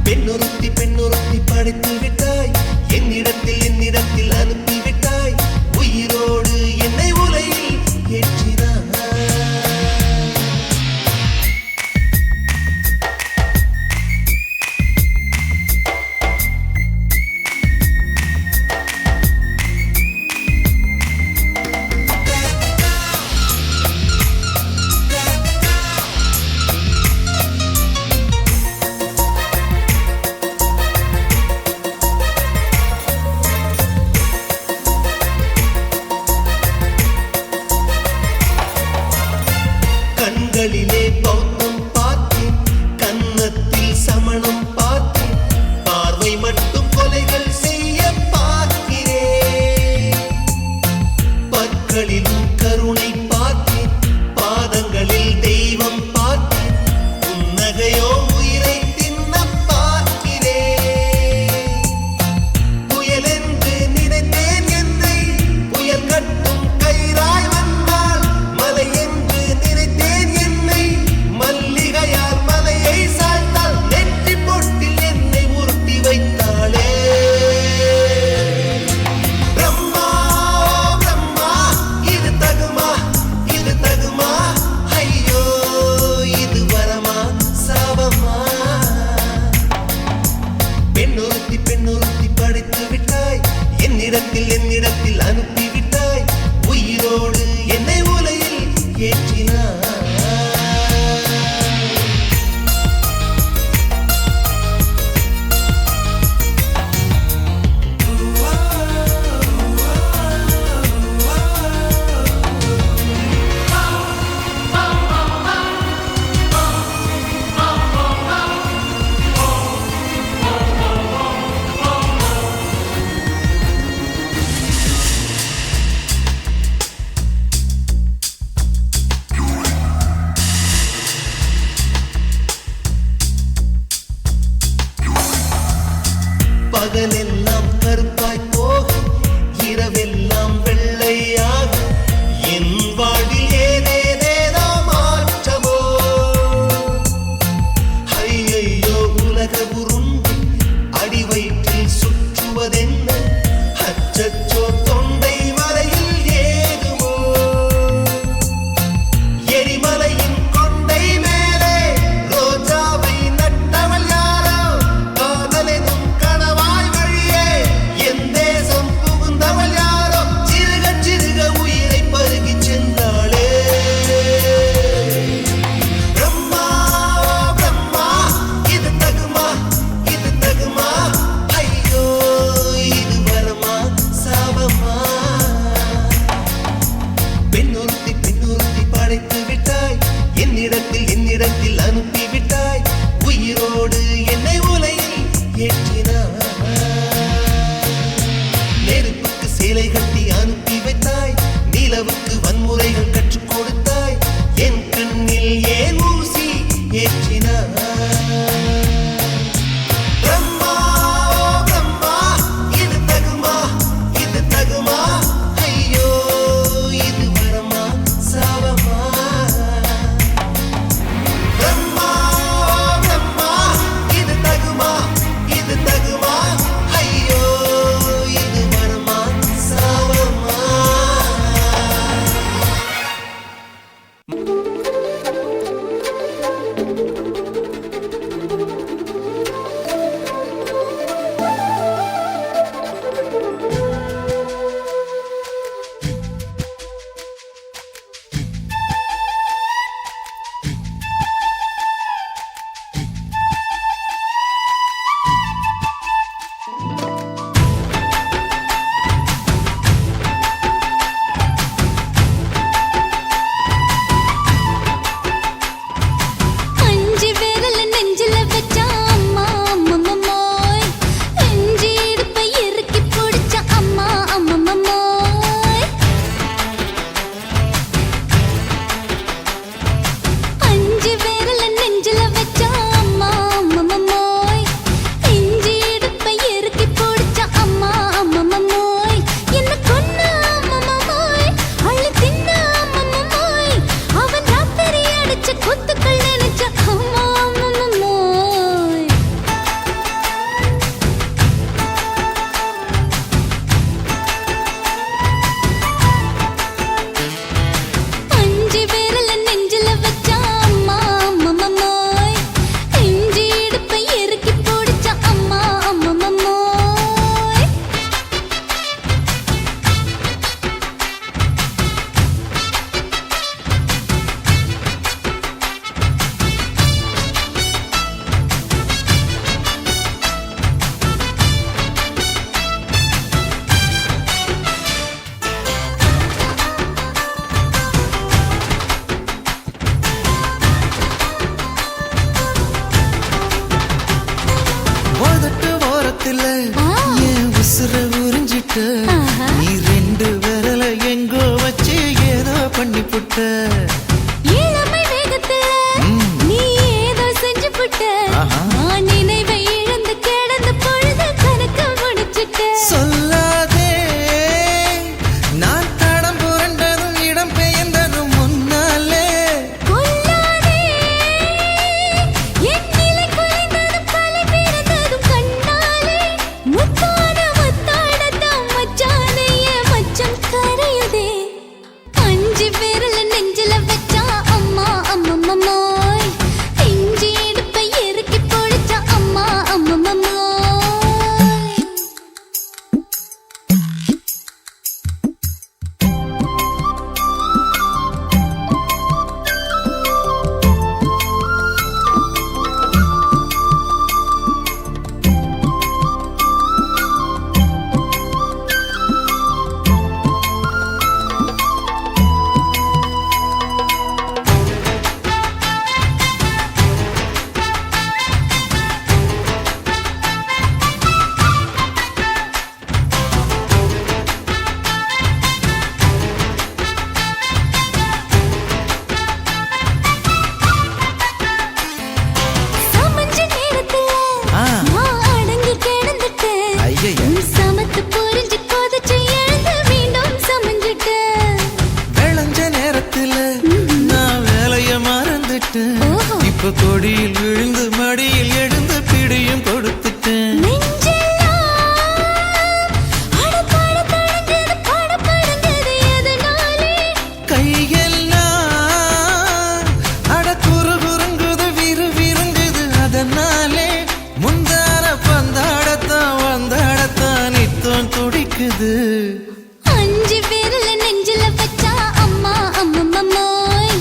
பெண்ணொருத்தி படைத்து விட்டாய், என்னிடத்தில் அனுப்பிவிட்டாய், உயிரோடு என்னை உலையில் ஏற்றினாய். கண்களிலே பௌத்தம் பார்த்தேன், கன்னத்தில் சமணம் பார்த்தேன், பார்வை மட்டும் கொலைகள் செய்ய பார்க்கிறேன். பற்களிலும் கருணை பார்த்தேன், பாதங்களில் தெய்வம் பார்த்தேன், புன்னகையோ உயிரை தின்ன பார்க்கிறேன். புயல் என்று நினைத்தேன் என்னை, புயல் கட்டும் கயிறாய் வந்தால், மலை என்று நினைத்தேன் என்னை, மல்லிகையால் மலையை சாய்த்தால், நெற்றி பொட்டில் என்னை உருட்டி வைத்தாளே. பிரம்மா பிரம்மா, இது தகுமா, இது தகுமா, ஐயோ இது வரமா சாபமா. பெண்ணொருத்தி படைத்து விட்டாய், என்னிடத்தில் அனுப்பிவிட்டாய், உயிரோடு என்னை உலையில் ஏற்றினாய். பகலெல்லாம் கருப்பாய் போக, இரவெல்லாம் வெள்ளையாக, என் வாழ்வில் ஏதேதேதோ மாற்றமோ. ஐயையோ உலக உருண்டு அடி வயிற்றில் சுற்றுவதென்ன, அச்சச்சோ தொண்டை வரையில் ஏகுமோ. எரிமலையின் கொண்டை மேலே ரோஜாவை நட்டவள் யாரோ, காதலெனும் கணவாய் வழியே என் தேசம் புகுந்தவள் யாரோ, சிறுக சிறுக உயிரை பருகிச் சென்றாளே. பிரம்மா பிரம்மா, இது தகுமா, இது தகுமா, ஐயோ இது வரமா சாபமா. பெண்ணொருத்தி படைத்து விட்டாய், என்னிடத்தில் அனுப்பிவிட்டாய், உயிரோடு என்னை உலையில் ஏற்றினாய். நெருப்புக்கு சேலை கட்டி அனுப்பி வைத்தாய், நிலவுக்கு வன்முறைகள் கற்றுக் கொடுத்தாய், என் கண்ணில் ஏன் ஊசி ஏற்றினாய். பிரம்மா பிரம்மா, இது தகுமா, இது தகுமா, ஐயோ இது வரமா சாபமா. பிரம்மா பிரம்மா, இது தகுமா, இது ஓரத்துல என் உசுர உறிஞ்சிட்ட நீ ரெண்டு விரல எங்கோ வச்சு ஏதோ பண்ணி புட்ட இளமை வேகத்துல நீ ஏதோ செஞ்சு புட்ட நான் நினைவை இழந்து கிடந்து பொழுது கணக்கு முடிச்சிட்ட சொல்லாதே நான் தடம் புரண்டதும் இடம் பெயர்ந்ததும் முன்னாலே கொல்லாதே என் நிலை குலைந்ததும் கலை பிறந்ததும் கண்ணாலே முத்தான முத்தாடத்தான் மச்சானைய மச்சம் கரையுதே அஞ்சு விரல நெஞ்சில வச்சா அம்மா அம்மம்மோய் இஞ்சி இடுப்பை இறுக்கி பொழிச்சா அம்மா அம்மம்மோய் சமஞ்ச நேரத்துல நான் அடங்கி கிடந்துட்டேன் ஐயைய. சமத்து புரிஞ்சு கொதிச்சு எழுந்து மீண்டும் சமஞ்சிட்டேன் விளைஞ்ச நேரத்துல நான் வேலைய மறந்துட்டேன் ஓஹோ. இப்ப கொடியில் விழுந்து மடியில் எழுந்து பிடியும் கொடுத்துட்டேன் நெஞ்செல்லாம் அடப்பாட தடஞ்சது படபடங்குது எதனாலே கையெல்லாம் அட குறு குறுங்குது விறு விருங்குது அதனாலே முந்தார பந்தாடத்தான் வந்தாடத்தான் நித்தம் துடிக்குது அஞ்சு விரல நெஞ்சில வச்சா அம்மா அம்மம்மோய்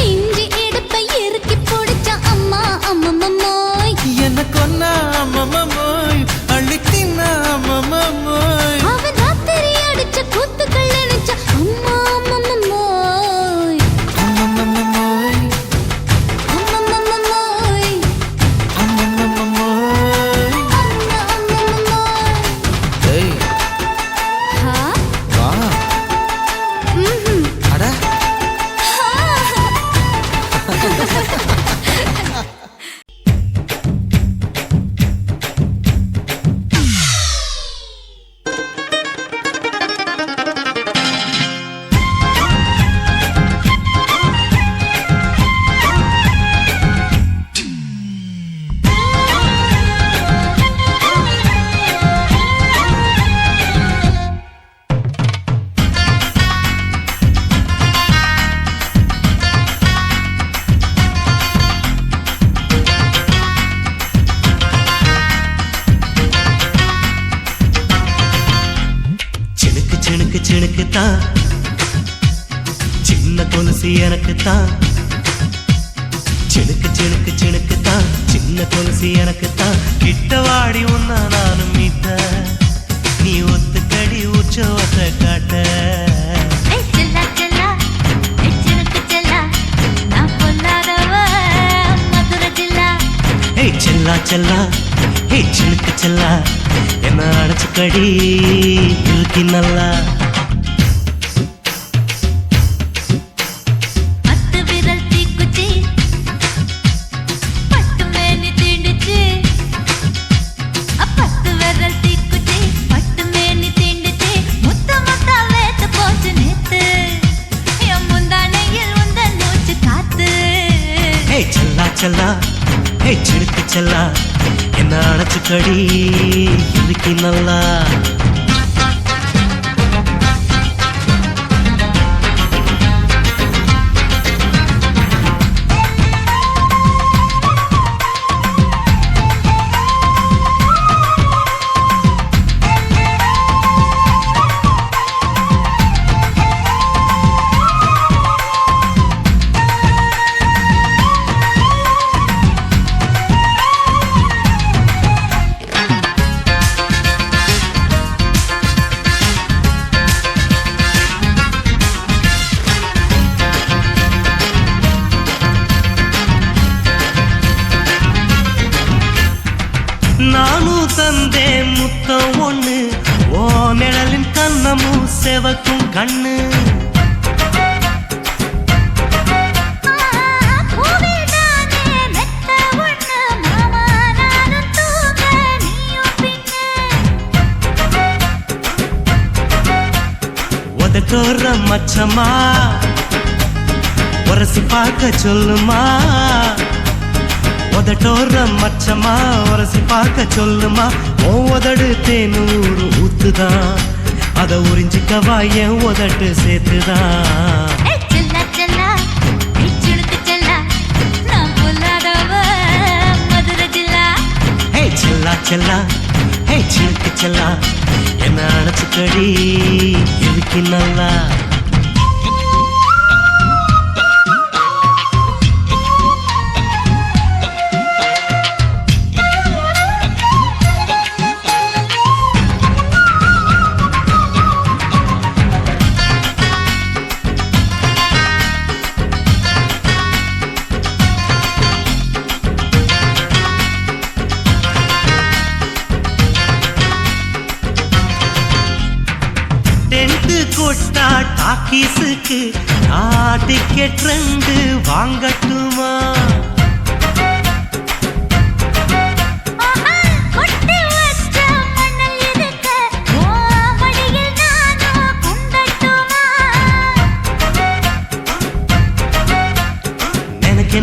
இஞ்சி இடுப்பை இறுக்கி பொடிச்சா அம்மா அம்மம்மோய் என்ன கொன்னா அம்மம்மோய் அள்ளித்தின்னா அம்மம்மோய் அவன் ராத்திரி அடிச்ச கூத்துக்கள் நினைச்சா அம்மா அம்மம்மோய் அம்மம்மோய் அம்மம்மோய் அம்மம்மோய் அம்மா அம்மம்மோய் ஏய் ஹா வா ம்ஹும் அட சினுக்கு சினுக்கு சினுக்கு தான் சின்ன கொலுசு எனக்கு தான் சினுக்கு சினுக்கு சினுக்கு தான் சின்ன கொலுசு எனக்கு தான் கிட்ட வாடி உன்னா நானும் மீட்ட நீ ஒத்துக்கடி உற்சவத்தை காட்ட செல்லா செல்லா சினுக்கு செல்லா நான் பொல்லாதவ மதுரை ஜில்லா ஏய் செல்லா செல்லா ஏய் சினுக்கு செல்லா என்ன அடைச்சுக்கடி இழுக்கி நல்லா பத்து விரல் தீக்குச்சி பட்டு மேனி தீண்டுச்சு பத்து விரல் தீக்குச்சி பட்டு மேனி தீண்டுச்சு முத்த முத்த வேத்து போச்சு நேத்து என் முந்தானையில் உந்தன் மூச்சு காத்து ஏய் செல்லா செல்லா ஏய் சினுக்கு செல்லா என்ன அடைச்சுக்கடி இழுக்கி நல்லா செவக்கும் கண்ணு உதட்டோர மச்சமா உரசி பார்க்க சொல்லுமா உதட்டோர மச்சமா உரசி பார்க்க சொல்லுமா உதடு தேனூறு ஊத்துதான் அத உறிஞ்சிக்கவா என் உதட்டு சேர்த்துதான் செல்லா செல்லா ஹே சிலுக்கு செல்லா என்ன அணைச்சுக்கடி இருக்கு நல்லா கொட்டா டாக்கீஸுக்கு டிக்கெட் 2 வாங்கட்டுமா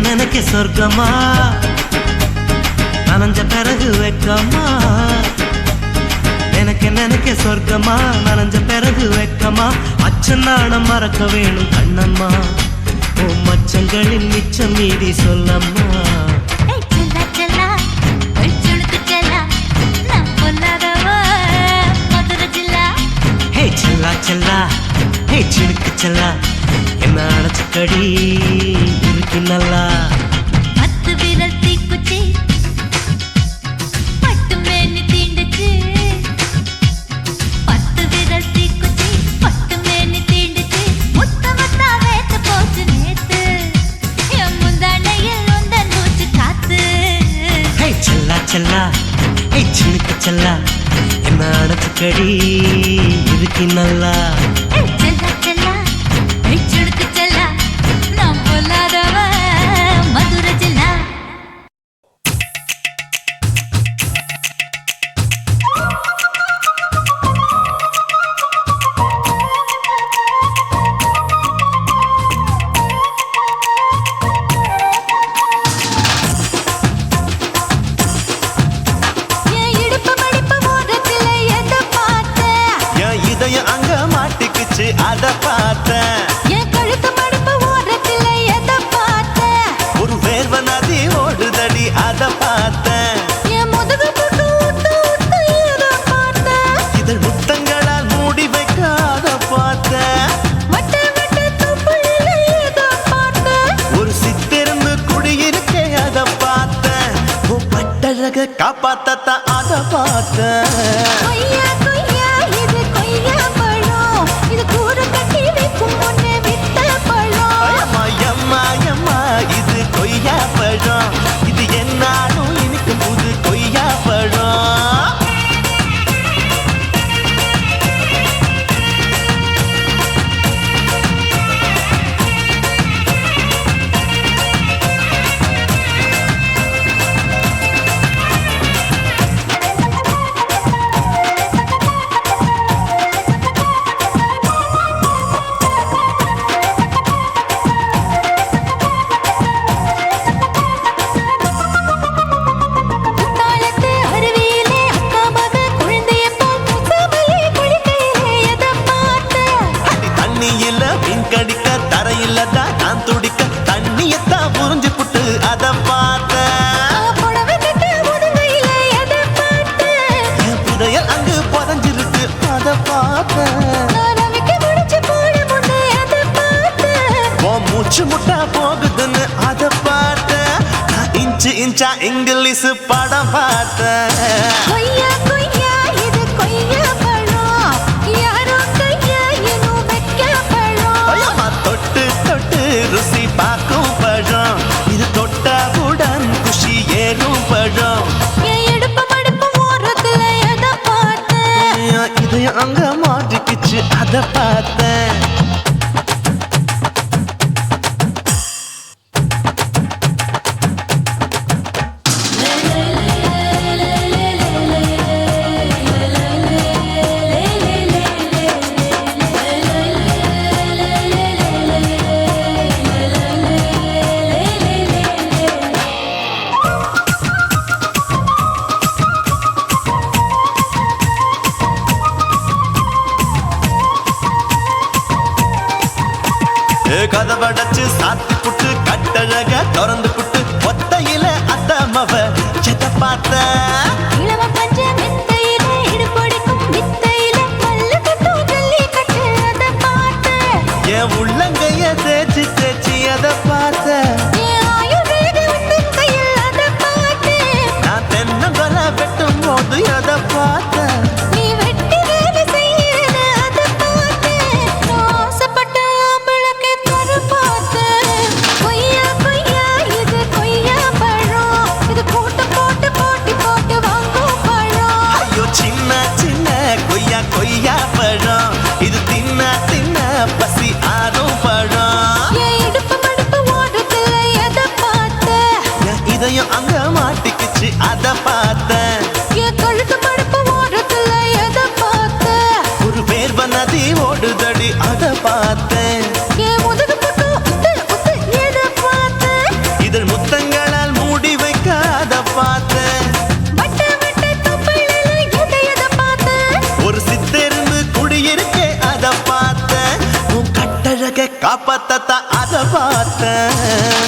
நினைக்க சொர்க்கமா நனைஞ்ச பிறகு வெக்கமா நினைக்க சொர்க்கமா நனைஞ்ச பிறகு வெக்கமா அச்சநாணம் மறக்க வேணும் கண்ணம்மா ஓ மச்சங்களின் மிச்சம் மீதி சொல்லம்மா ஹே செல்லா செல்லா ஹே சிலுக்கு செல்லா என்ன அணைச்சுக்கடி இருக்கு நல்லா செல்லா ஏ சிலுக்கு செல்லா என்ன அணைச்சுக்கடி இருக்கு நல்லா அத பார்த்தேன் என் கழுத்து மடுப்பு ஓரத்துல எத பார்த்தேன் ஒரு வேர்வ நதி ஓடுதடி அத பார்த்தேன் என் முதுகு புட்டு ஊத்து ஊத்து எத பார்த்தேன் இதழ் முத்தங்களால் மூடி வைக்க அத பார்த்தேன் வட்ட வட்ட துப்புல எத பார்த்தேன் ஒரு சித்திருந்து குடியிருக்கே அத பார்த்தேன் ஓ பட்டழக காப்பாத்தத்தான் அத பார்த்தேன் கொய்யா கொய்யா இது கொய்யா பழம் இது கூட கட்டி வைக்கும் முன்னே விட்ட பழம் அம்மா இது கொய்யா பழம் இது என்னாலும் இனிக்கும் புது கொய்யா பழம் மூச்சு முட்டா போகுதுன்னு அத பார்த்தேன் இன்ச்சு இன்ச்சா இங்கிலீஷ் படம் பார்த்தேன் கொய்யா கொய்யா இது கொய்யா பழம் யாரோ கையா இன்னும் வைக்க பழம் தொட்டு தொட்டு ருசி பார்க்கும் பழம் இது தொட்டாவுடன் குஷி ஏறும் பழம் என் இடுப்பு மடுப்பு ஓரத்துல எதை பார்த்தேன் இதயம் அங்க மாட்டிக்கிச்சு மாட்டிக்கிச்சு அத பார்த்தேன். கதவடைச்சு சாத்தி புட்டு கட்டழக திறந்து புட்டு ஒத்தையில அத்தமவ செத்த பார்த்த இளவ பஞ்ச மெத்தையில இடுபொடிக்கும் வித்தையில கல்லு கட்டும் ஜல்லி கட்டு அத பார்த்த என் உள்ளங்கைய தேய்ச்சி தேய்ச்சி அத பார்த்த என் ஆயுர்வேத உந்தன் கையில் அத பார்த்த நான் தென்னங்கொலை வெட்டும் போது அத பார்த்த நீ வெட்டி வேலை செய்யற அத பார்த்த நான் ஆசைப்பட்ட ஆம்பளக்கு தர பார்த்த கொய்யா கொய்யா இது கொய்யா பழம் இது போட்டு போட்டு போட்டி போட்டு வாங்கும் பழம் ஐயோ சின்ன சின்ன கொய்யா கொய்யா பழம் இது தின்ன தின்ன பசி ஆறும் பழம் என் இடுப்பு மடுப்பு ஓடுதுல எதை பார்த்த என் இதயம் அங்க மாட்டிக்கிச்சு அத பார்த்தேன். என் கழுத்து மடுப்பு ஓடுதுல எதை பார்த்த ஒரு வேர்வ நதி ஓடுதடி அத பார்த்தேன். என் முதுகு பட்டு உத்து உத்து எதை பார்த்த இதழ் முத்தங்களால் மூடி வைக்க அத பார்த்தேன். வட்ட வட்ட தொப்பையில எதை பார்த்த ஒரு சித்தெரும்பு குடியிருக்கே அத பார்த்தேன். உன் கட்டழக காப்பாத்தத்தான் அத பார்த்தேன்.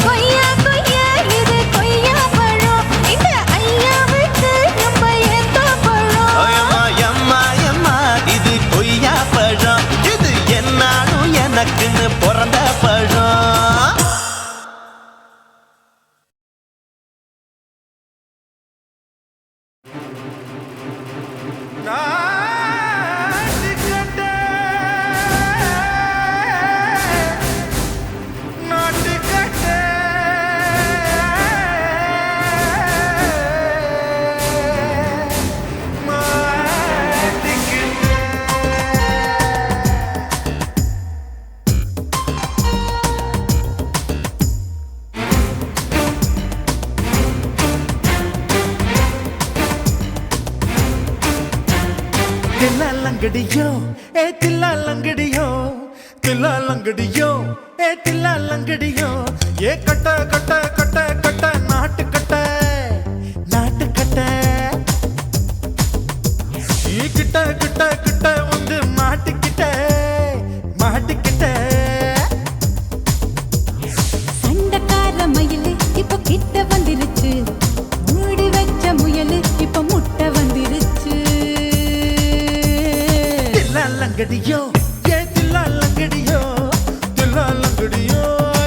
கொய்யா கொய்யா இது கொய்யா பழம் இந்த ஐயாவுக்கு ரொம்ப ஏத்த பழம் ஐயம்மா, எம்மா, எம்மா, இது கொய்யா பழம் இது என்னாலும் எனக்குன்னு பிறந்த பழம். தில்லாலங்கடியோ ஏ தில்லாலங்கடியோ தில்லாலங்கடியோ ஏ தில்லாலங்கடியோ ஏ கட்ட கட்ட கட்ட கட்ட நாட்டு கட்ட நாட்டு கட்ட நீ கிட்ட கிட்ட கிட்ட வந்து மாட்டிக்கிட்ட மாட்டிக்கிட்ட சண்டக்கார மயிலு இப்ப கிட்ட வந்துருச்சு மூடி வச்ச முயலு இப்ப முட்டை வந்துருச்சு தில்லாலங்கடியோ ஏ தில்லாலங்கடியோ தில்லாலங்கடியோ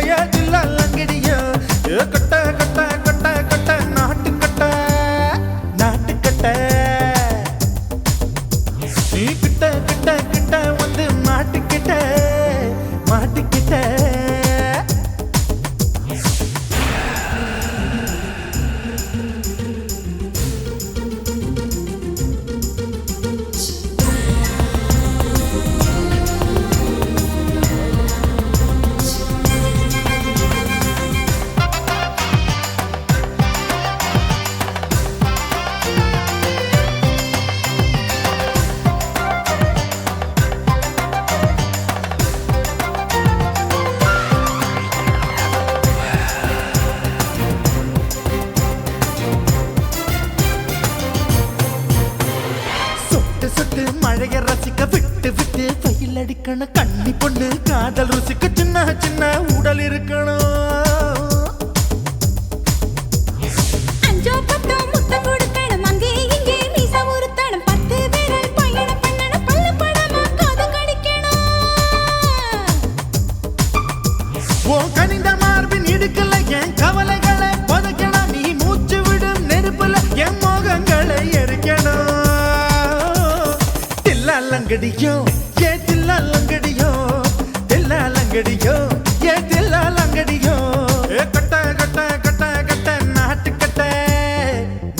ஏ தில்லாலங்கடியோ ஏ கட்ட கட்ட கட்ட கட்ட நாட்டு கட்ட நாட்டு கட்ட நீ கிட்ட கிட்ட கிட்ட வந்து மாட்டிக்கிட்ட மாட்டிக்கிட்ட சொட்டு சொட்டு மழைய ரசிக்க விட்டு விட்டு வெயில் அடிக்கணும் கண்ணி பொண்ணு காதல் ருசிக்க சின்ன சின்ன உடல் இருக்கணும். அஞ்சோ பத்தோ முத்த கொடுக்கணும் அங்கே இங்கே மீச உருத்தணும் 10 விரல் பயணம் பண்ணணும் பல்ல படமா காது கடிக்கணும் உன் கனிந்த மார்பின் இடுக்கல என் கவலைகளை புதைக்கணும் நீ மூச்சு விடும் நெருப்புல என் மோகங்களை எரிக்கணும். தில்லாலங்கடியோ ஏ தில்லாலங்கடியோ தில்லாலங்கடியோ ஏ தில்லாலங்கடியோ ஏ கட்ட கட்ட கட்ட கட்ட நாட்டு கட்ட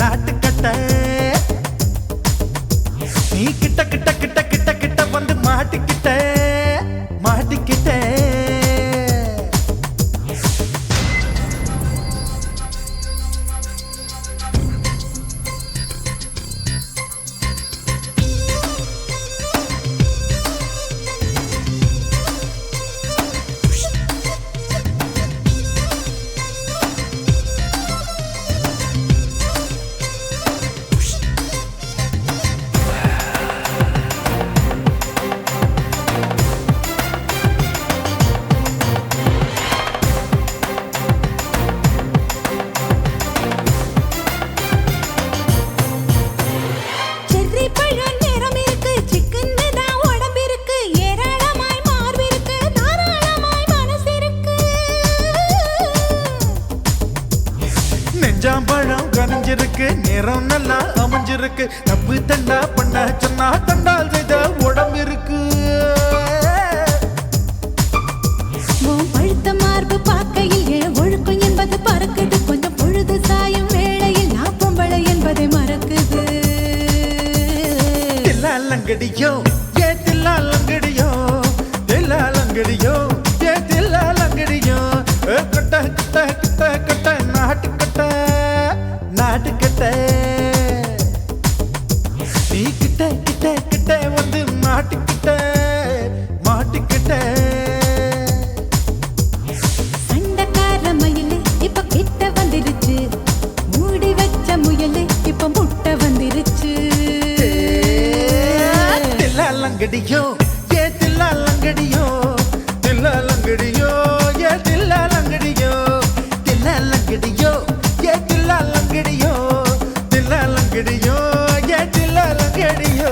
நாட்டு கட்ட நீ கிட்ட கிட்ட கிட்ட கிட்ட கிட்ட வந்து மாட்டிக்கிட்டே மாட்டிக்கிட்டே செர்ரி பழம் நிறம் இருக்கு, சிக்கன்னு தான் உடம்பிருக்கு, ஏராளமாய் மார்பிருக்கு, தாராளமாய் மனசிருக்கு. நெஞ்சாம்பழம் கனிஞ்சிருக்கு நிறம் நல்லா அமைஞ்சிருக்கு தப்பு தண்டா பண்ண சொன்னா தண்டால் செய்த உடம்பு இருக்கு உன் பழுத்த மார்பு பார்க்கையில் என் ஒழுக்கம் என்பது பறக்குது, கொஞ்சம் பொழுது சாயும் வேளையில் நான் பொம்பளை என்பதை மறக்குது. தில்லாலங்கடியோ ஏ தில்லாலங்கடியோ தில்லாலங்கடியோ ஏ தில்லாலங்கடியோ கட்ட கட்ட கட்ட கட்ட நாட்டுக்கட்ட நாட்டுக்கட்ட நீ கிட்ட கிட்ட கிட்ட வந்து மாட்டிக்கிட்ட மாட்டிக்கிட்ட சண்டைக்கார மயிலு இப்ப கிட்ட வந்துருச்சு, மூடி வச்ச முயலு இப்ப முட்டை வந்துருச்சு. தில்லாலங்கடியோ ஏ தில்லாலங்கடியோ தில்லாலங்கடியோ ஏ தில்லாலங்கடியோ தில்லாலங்கடியோ ஏ தில்லாலங்கடியோ தில்லாலங்கடியோ ஏ தில்லாலங்கடியோ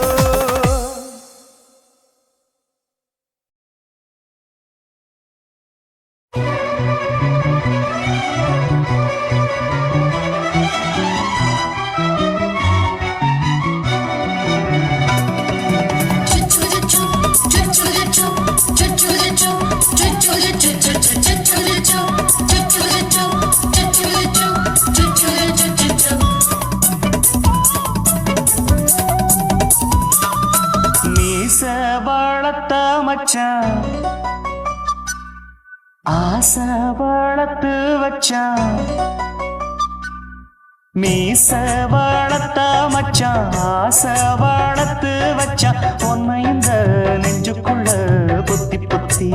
மீச வளர்த்த மச்சான் ஆசை வளர்த்து வச்சான் மீச வளர்த்த மச்சான் ஆசை வளர்த்து வச்சான் உன்னை இந்த நெஞ்சுக்குள்ள பொத்தி பொத்தி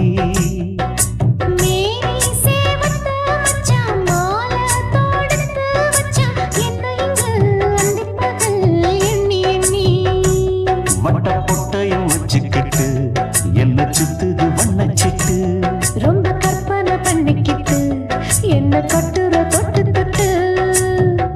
மேனி சேவத்த மச்சான், மாலை தொடுத்து வச்சான், என்னை இங்கு அந்திப்பகல் எண்ணி எண்ணி. வட்ட பொட்டையும் வச்சுக்கிட்டு என்ன சுத்துது வண்ணச்சிட்டு ரொம்ப கற்பனை பண்ணிக்கிட்டு என்ன கட்டுற தொட்டு தொட்டு.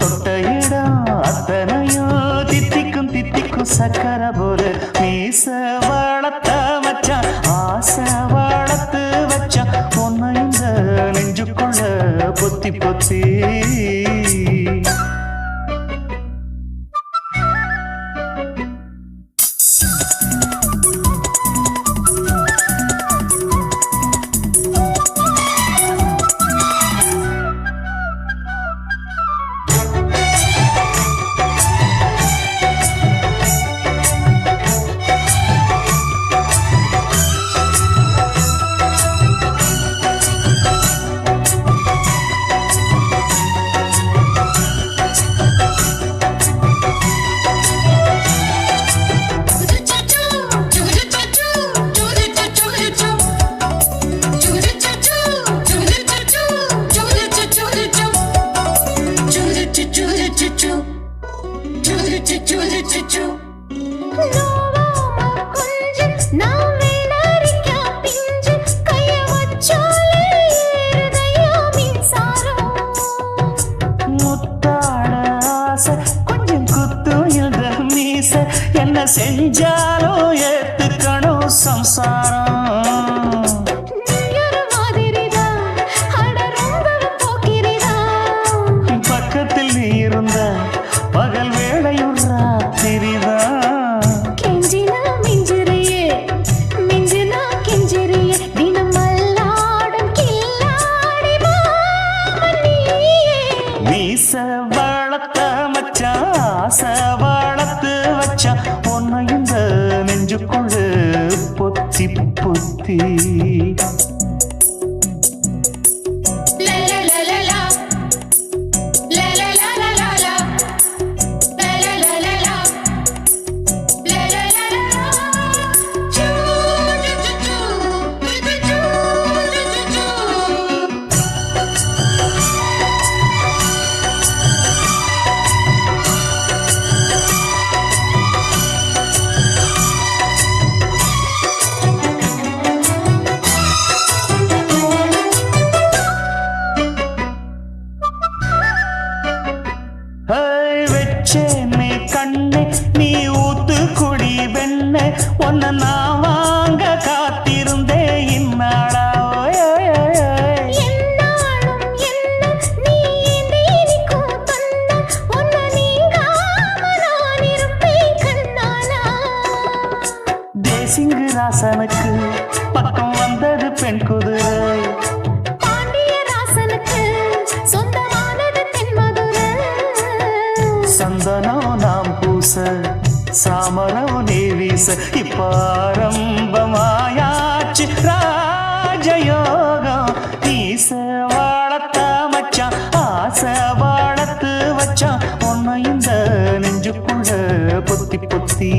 தொட்ட இடம் அத்தனையும் தித்திக்கும் தித்திக்கும் சக்கர போல மீச வளர்த்த மச்சான் ஆசை வளர்த்து வச்சான் உன்னை இந்த நெஞ்சுக்குள்ள பொத்தி பொத்தி செஞ்சாலும் ஏத்துக்கணும் சம்சாரம் பக்கத்தில் நீ இருந்த பகல் வேளையும் ராத்திரிதான் கெஞ்சினா மிஞ்சிரியே மிஞ்சினா கெஞ்சிரியே தினம் மல்லாடும் கில்லாடி மாமணியே மீச வளர்த்த மச்சான் ஆசை வளர்த்து வச்சா உன்னை இந்த நெஞ்சுக்குள்ளு பொத்தி வெச்சேனே கண்ணே நீ ஊத்து குடி வெண்ணே உன்னை நான் வாங்க காத்திருந்தே இந்நாளா என்னாலும் என்ன நீ நீனிக்கும் தந்த உன்னை நீங்காம நான் இருப்பேன் கண்ணாலா தேசிங்கு ராசனுக்கு பக்கம் வந்தது பெண் குதிரை பாண்டிய ராசனுக்கு சொந்தமானது தென்மதுரை சந்தனம் நாம் பூச சாமரம் நீ வீச இப்ப ஆரம்பமாயாச்சு ராஜயோகம் ஈச வாழத்த மச்சான் ஆசை வாழத்து வச்சான் உன்னை இந்த நெஞ்சுக்குள்ள பொத்தி பொத்தி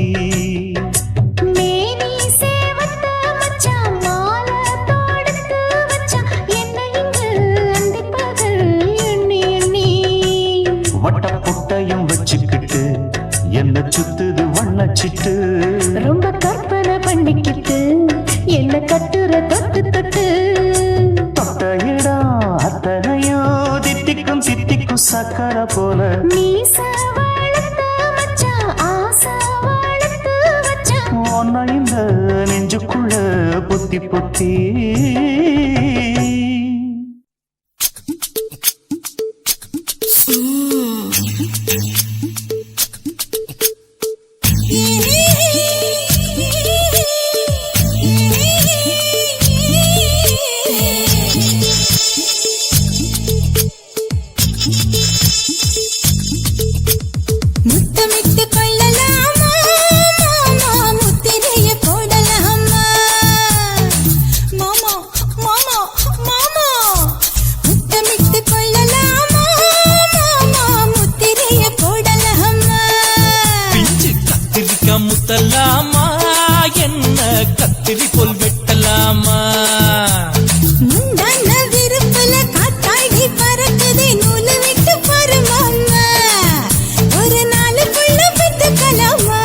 மேனி சேவத்த மச்சான் மாலை தோடுத்து வச்சான் என்னை இங்கு அந்திப்பகல் எண்ணி எண்ணி வட்ட புட்டையும் வச்சுக்கிட்டு என்ன சுத்துது வண்ணச்சிட்டு ரொம்ப கற்பனை பண்ணிக்கிட்டு என்ன கட்டுற தொட்டு தொட்டு தொட்ட இடம் அத்தனையோ தித்திக்கும் தித்திக்கும் சக்கரை போல மீச வளர்த்த மச்சான் ஆசை வளர்த்து வச்சான் உன்னை இந்த நெஞ்சுக்குள்ள பொத்தி பொத்தி முத்தமிட்டு கொள்ளலாமா மாமா முத்திரைய போடலாமா மாமா மாமா மாமா முத்தமிட்டு கொள்ளலாமா மாமா முத்திரைய போடலாமா பிஞ்சு கத்திரிக்கா முத்தலாமா என்ன கத்திரி போல் வெட்டலாமா முந்தான விருப்பல காத்தாடி பறக்குதே நூலு விட்டு பாரு மாமா ஒரு நாளுக்குள்ள பெத்துக்கலாமா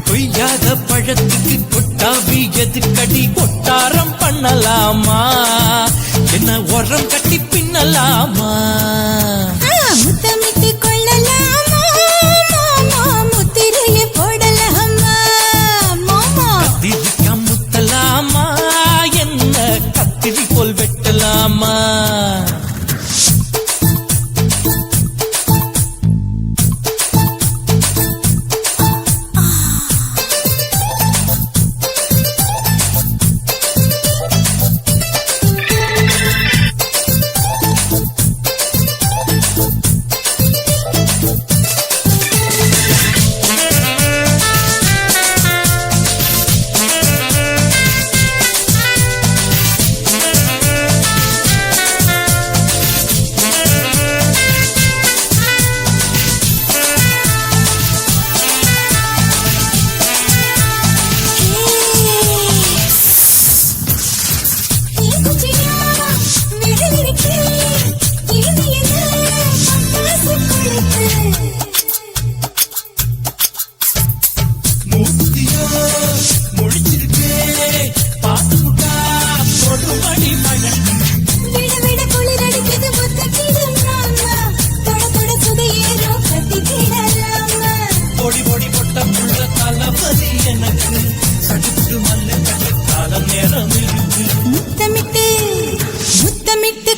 கொய்யாத பழத்துக்கு கொட்டாவி எதுக்கடி கொட்டாரம் பண்ணலாமா என்ன உரம் கட்டி பின்னலாமா முத்தமிட்டு கொள்ளலாமா மாமா முத்திரைய போடலாமா மாமா கத்திரிக்கா முத்தலாமா என்ன கத்திரி போல் வெட்டலாமா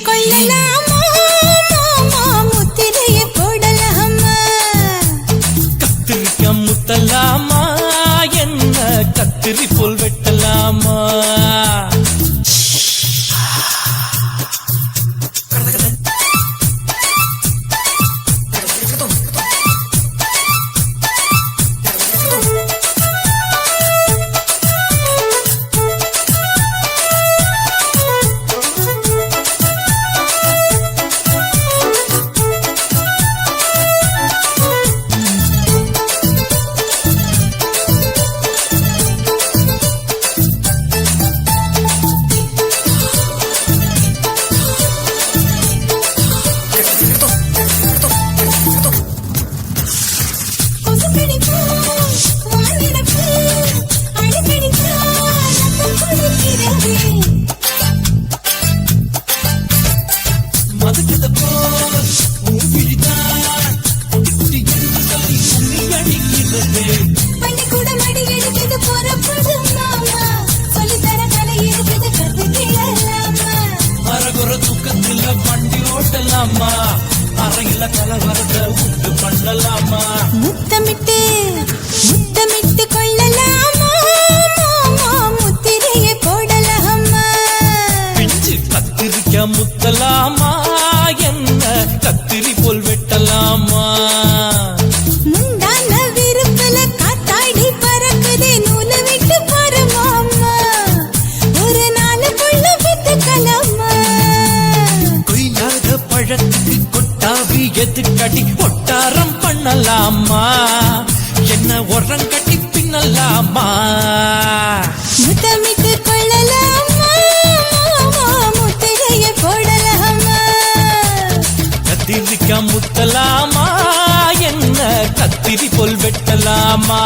கொள்ளலாமா மாமா முத்திரைய போடலாமா கத்திரிக்காய் முத்தலாமா என்ன கத்திரி போல் வெட்டலாமா மடி எடுக்குது புறப்படு மாமா சொல்லித்தர கலை இருக்குது கத்துக்கலாமா அரகுற தூக்கத்துல வண்டி ஓட்டலாமா அறையில கலவரத உண்டு பண்ணலாமா முத்தமிட்டு முத்தமிட்டு கொள்ளலாமா மாமா முத்திரையை போடலாமா பிஞ்சு கத்திரிக்க முத்தலாமா என்ன கத்திரி போல் வெட்டலாமா முந்தான விருப்பல காத்தாடி பறக்குதே நூலை விட்டு பாரு மாமா ஒரு நாளுக்குள்ள வித்துக்கலாமா கொய்யாத பழத்துக்கு கொட்டாவி எதுக்கடி ஒட்டாரம் பண்ணலாமா என்ன உரம் கட்டி பின்னலாமா முத்தமிட்டு கொள்ளலாமா மாமா முத்திரையை போடலாமா கத்திரிக்க முத்தலாமா என்ன கத்திரி போல் வெட்டலாமா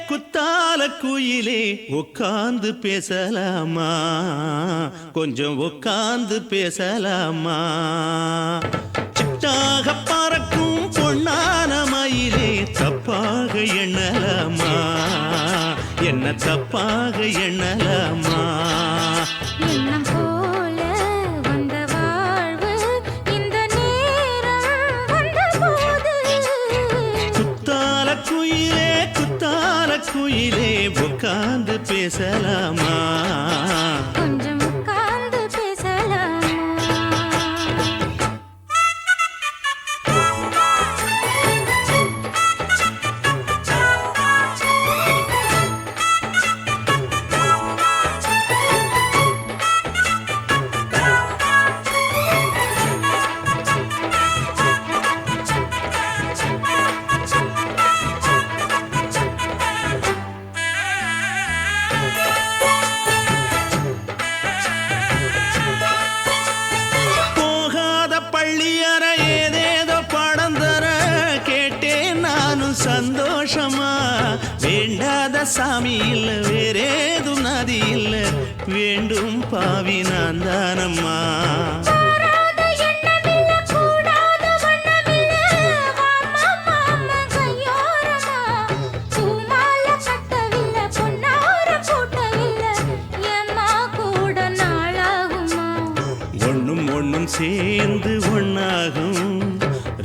குத்தால குயிலே உட்கார்ந்து பேசலாமா கொஞ்சம் உட்கார்ந்து பேசலாமா சிட்டாக பறக்கும் பொன்னான மயிலே தப்பாக எண்ணலாமா என்ன தப்பாக எண்ணலாமா எண்ணம் போல வந்த வாழ்வு இந்த நேரம் வந்தபோது குத்தால குயிலே உட்கார்ந்து பேசலாமா கொஞ்சம் உட்கார்ந்து பேசலாமா சந்தோஷமா வேண்டாத சாமி இல்ல வேறேது நதி இல்ல வேண்டும் பாவி நான் தானம்மா ஒண்ணும் சேர்ந்து ஒன்னாகும்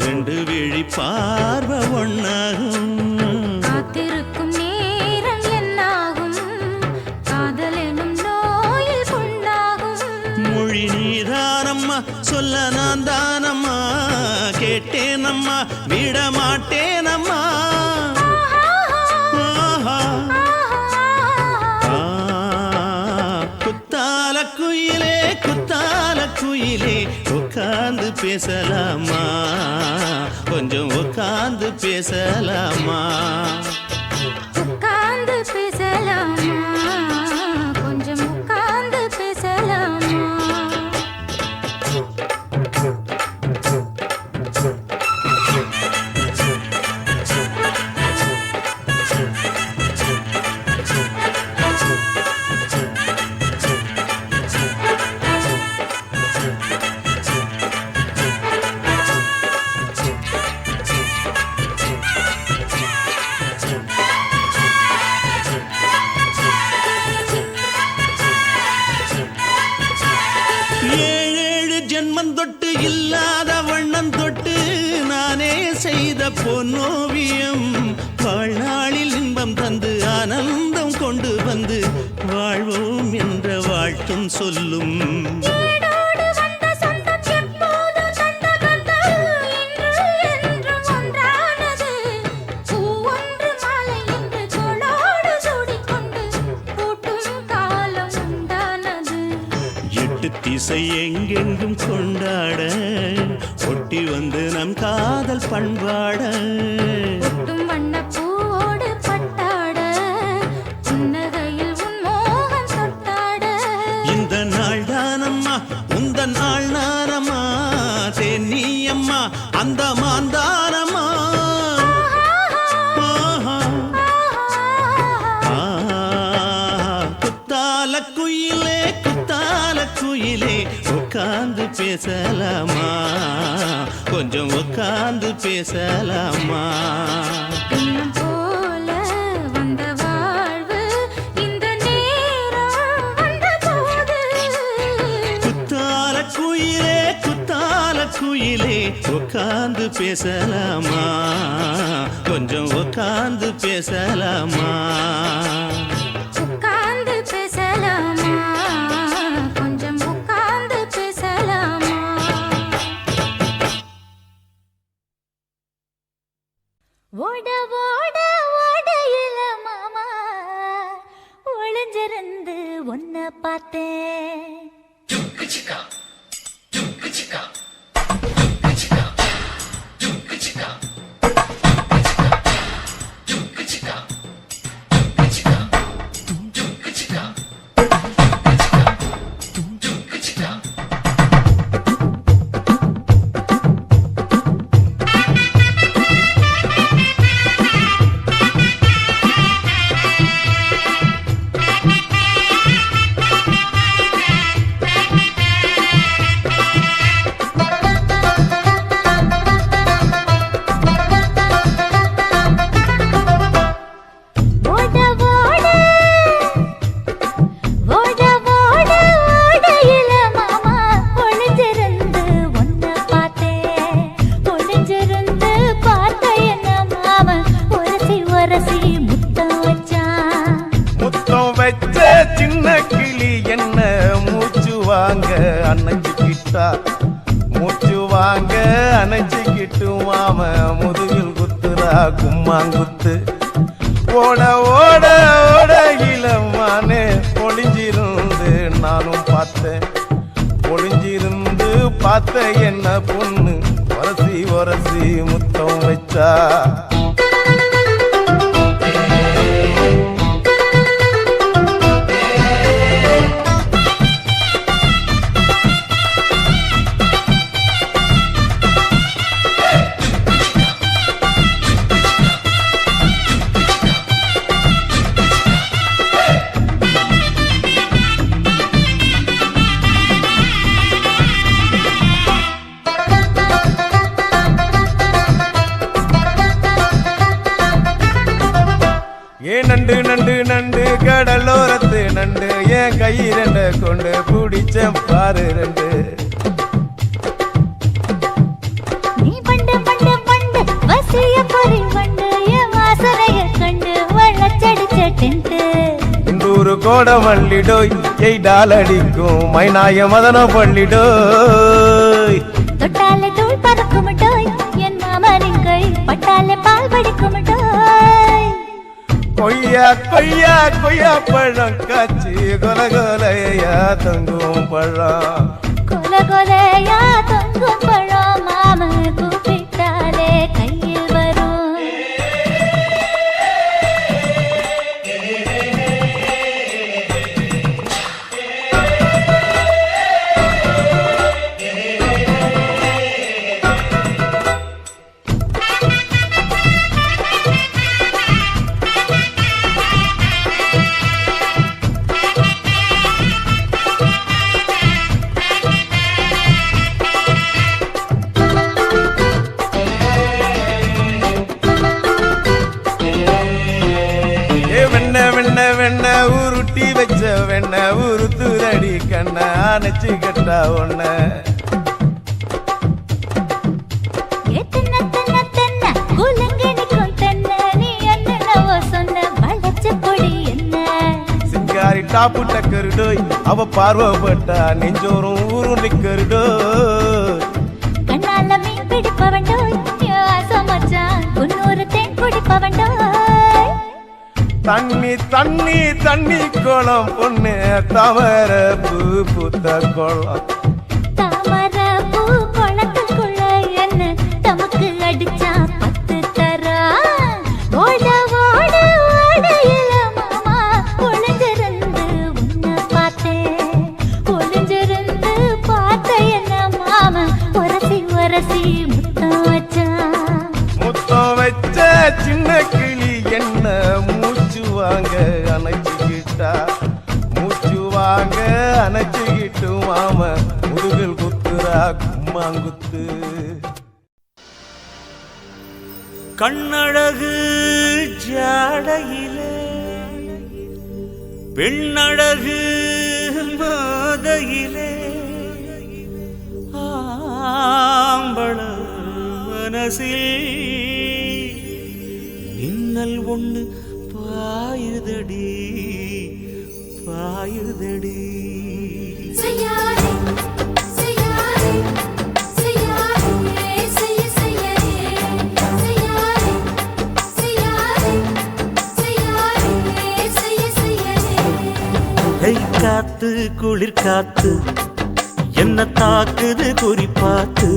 ரெண்டு விழி பார்வை ஒன்னாகும் காத்திருக்கும் நேரம் என்னாகும் காதல் எனும் நோயில் கொண்டாகும் மொழி நீதானம்மா சொல்ல நான் தானம்மா கேட்டேனம்மா விட மாட்டேனம்மா குத்தால குயிலே உட்கார்ந்து பேசலாமா கொஞ்சம் உட்கார்ந்து பேசலாமா உட்கார்ந்து பேசலாமா கொஞ்சம் உட்கார்ந்து பேசலாமா ஜென்மம் தொட்டு இல்லாத வண்ணம் தொட்டு நானே செய்த பொன்னோவியம் வாழ்நாளில் இன்பம் தந்து ஆனந்தம் கொண்டு வந்து வாழ்வோம் என்ற வாழ்த்தும் சொல்லும் இசை எங்கெங்கும் கொண்டாட ஒட்டி வந்து நம் காதல் பண்பாட ஒட்டும் வண்ணப்பூவோடு பட்டாட புன்னகையில் உன் மோகம் தொட்டாட இந்த நாள் தானம்மா உந்த நாள் நானம்மா தேனி அம்மா அந்த மாந்தானம்மா குத்தால குயிலே குத்தால குயிலே உட்கார்ந்து பேசலாமா கொஞ்சம் உட்கார்ந்து பேசலாமா இன்னும் போல வந்த வாழ்வு இந்த நேரம் வந்தபோது குத்தால குயிலே உட்கார்ந்து பேசலாமா கொஞ்சம் உட்கார்ந்து பேசலாமா உட்கார்ந்து பேசலாமா கொஞ்சம் உட்கார்ந்து பேசலாமா ஓட ஓட ஓடையில மாமா ஒளிஞ்சிருந்து ஒன்ன பார்த்தேன் சின்ன கிளி என்ன மூச்சு வாங்க அணைச்சுக்கிட்டா மூச்சு வாங்க அணைச்சுக்கிட்டு மாம முதுகில் குத்துறா கும்மாங்குத்து ஓட ஓட ஓட இளமானே ஒளிஞ்சிருந்து நானும் பார்த்தேன் ஒளிஞ்சிருந்து பார்த்த என்ன பொண்ணு ஒரசி ஒரசி முத்தம் வச்சா நண்டு நண்டு நண்டு கடலோரத்து நண்டு என் கை ரெண்ட கொண்டு பிடிச்ச பாரு ரெண்டு நீ பண்டு பண்டு பண்டு வசிய பொறி பண்டு என் வாசனைய கண்டு வளச்சடிச்ச டென்ட் இந்தூரு கோட மல்லிடோய் எய்டால் அடிக்கும் மைனாய மதன பள்ளிடோய் தொட்டாலே தூள் பறக்குமட்டோய் என் மாமனின் கை பட்டாலே பால் படிக்குமட்டோய் கொய்யா கொய்யா கொய்யா பழம் காய்ச்சி கொல கொலையா தொங்கும் பழம் கொல கொலையா தொங்கும் பழம் மாம கூப்பிட்டாலே கையில் வரும் வெண்ண உருட்டி வச்ச வெண்ண உருத்துதடி கண்ண அணைச்சு கட்டா ஒண்ண சிங்காரி டாப்பு டக்கருடோய் அவ பார்வப்பட்டா நெஞ்சோறும் உருண்டிக்கருடோய் கண்ணால மீன் பிடிப்பவண்டோய் ஆசை மச்சான் 90 தேன் குடிப்பவண்டோய் தண்ணி தண்ணி தண்ணி குளம் பொண்ணு தவற பூ பூத்த குளம் தாமர பூ குளத்துக்குள்ள என்ன தமக்கு அடிச்சா 10 தரா ஓட ஓட ஓடையில மாமா ஒளிஞ்சிருந்து உன்னை பார்த்தேன் ஒளிஞ்சிருந்து பார்த்த என்ன மாமா உரசி உரசி முத்தம் வச்சா முத்தம் வச்ச சின்ன கிளி என்ன மூச்சு வாங்க அணைச்சுக்கிட்டா மூச்சு வாங்க அணைச்சுக்கிட்டு மாம முதுகில் குத்துரா கும்மாங்குத்து கண்ணழகு ஜாடையிலே பெண்ணழகு மாதையிலே ஆம்பள மனசில் மின்னல் ஒண்ணு பாயுதடி பாயுதடி செய்யாதே செய்யாதே செய்யாதே செய்ய செய்யாதே செய்யாதே செய்யாதே செய்யாதே செய்ய செய்யாதே கை காத்து குளிர் காத்து என்ன தாக்குது குறி பார்த்து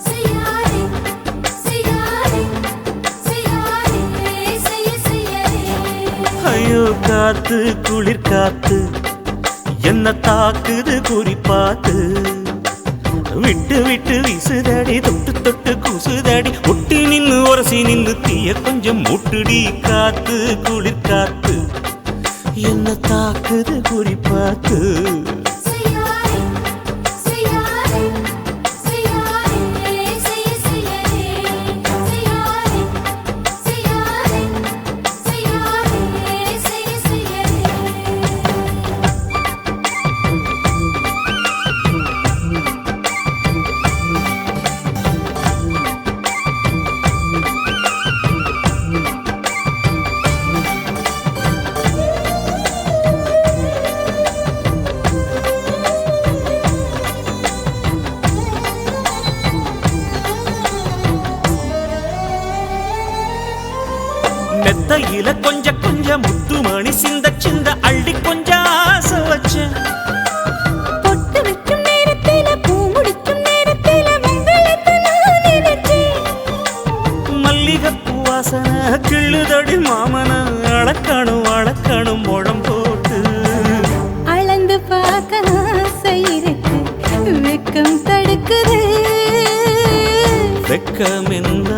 செய்யாதே செய்யாதே செய்யாதே செய்ய செய்யாதே ஐயோ காத்து குளிர் காத்து என்ன தாக்குது குறி பார்த்து விட்டு விட்டு வீசுதடி தொட்டு தொட்டு கூசுதடி ஒட்டி நின்னு உரசி நின்னு தீய கொஞ்சம் முட்டுடி காத்து குளிர் காத்து என்ன தாக்குது குறி பார்த்து செய்யாதே செய்யாதே செய்யாதே செய்ய செய்யாதே செய்யாதே செய்யாதே செய்யாதே செய்ய செய்யாதே மெத்தையில கொஞ்ச கொஞ்ச முத்துமணி சிந்த சிந்த அள்ளி கொஞ்சம் ஆசை வச்சேன் பொட்டு வைக்கும் நேரத்தில பூ முடிக்கும் நேரத்தில மங்களத்தை நான் நினைச்சேன் மல்லிகைப்பூ வாசனை கிள்ளுதடி மாமன அளக்கணும் அளக்கணும் முழம் போட்டு அளந்து பார்க்க ஆசை இருக்கு வெக்கம் தடுக்குது வெக்கம் என்ன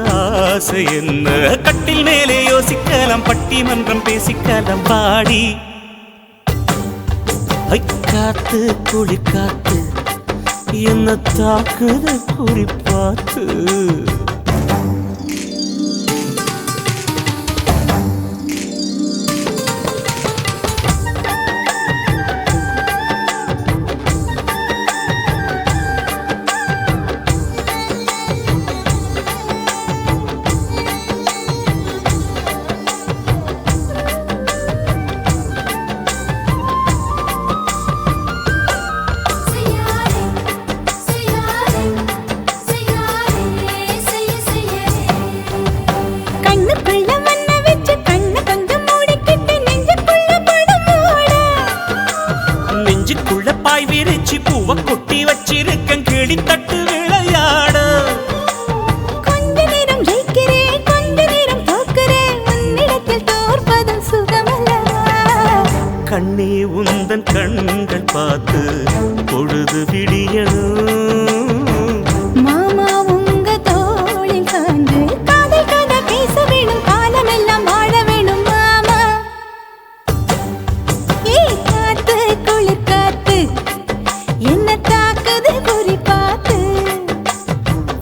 ஆசை என்ன கட்டில் மேலே யோசிக்கலாம் பட்டிமன்றம் பேசிக்கலாம் பாடி ஐ காத்து குளி காத்து என்ன தாக்குது குறி பார்த்து செய்யாதே செய்யாதே செய்யாதே செய்ய செய்யாதே கண்ணுக்குள்ள மண்ண வச்சு கண்ணு கொஞ்சம் மூடிக்கிட்டு நெஞ்சுக்குள்ள படம் மூட நெஞ்சுக்குள்ள பாய் விரிச்சு பூவ கொட்டி வச்சிருக்கேன் கிளி தட்டு விளையாட கொஞ்ச நேரம் ஜெயிக்கிறேன் கொஞ்ச நேரம் தோற்கிறேன் உன்னிடத்தில் தோற்பதும் சுகமல்லவா கண்ணே உந்தன் கண்கள் பார்த்து பொழுது விடியணும் மாமா உங்க தோளில் சார்ந்து காதல் கதை பேச வேணும் காலமெல்லாம் வாழ வேணும் மாமா ஏய் காத்து குளிர் காத்து என்ன தாக்குது குறி பார்த்து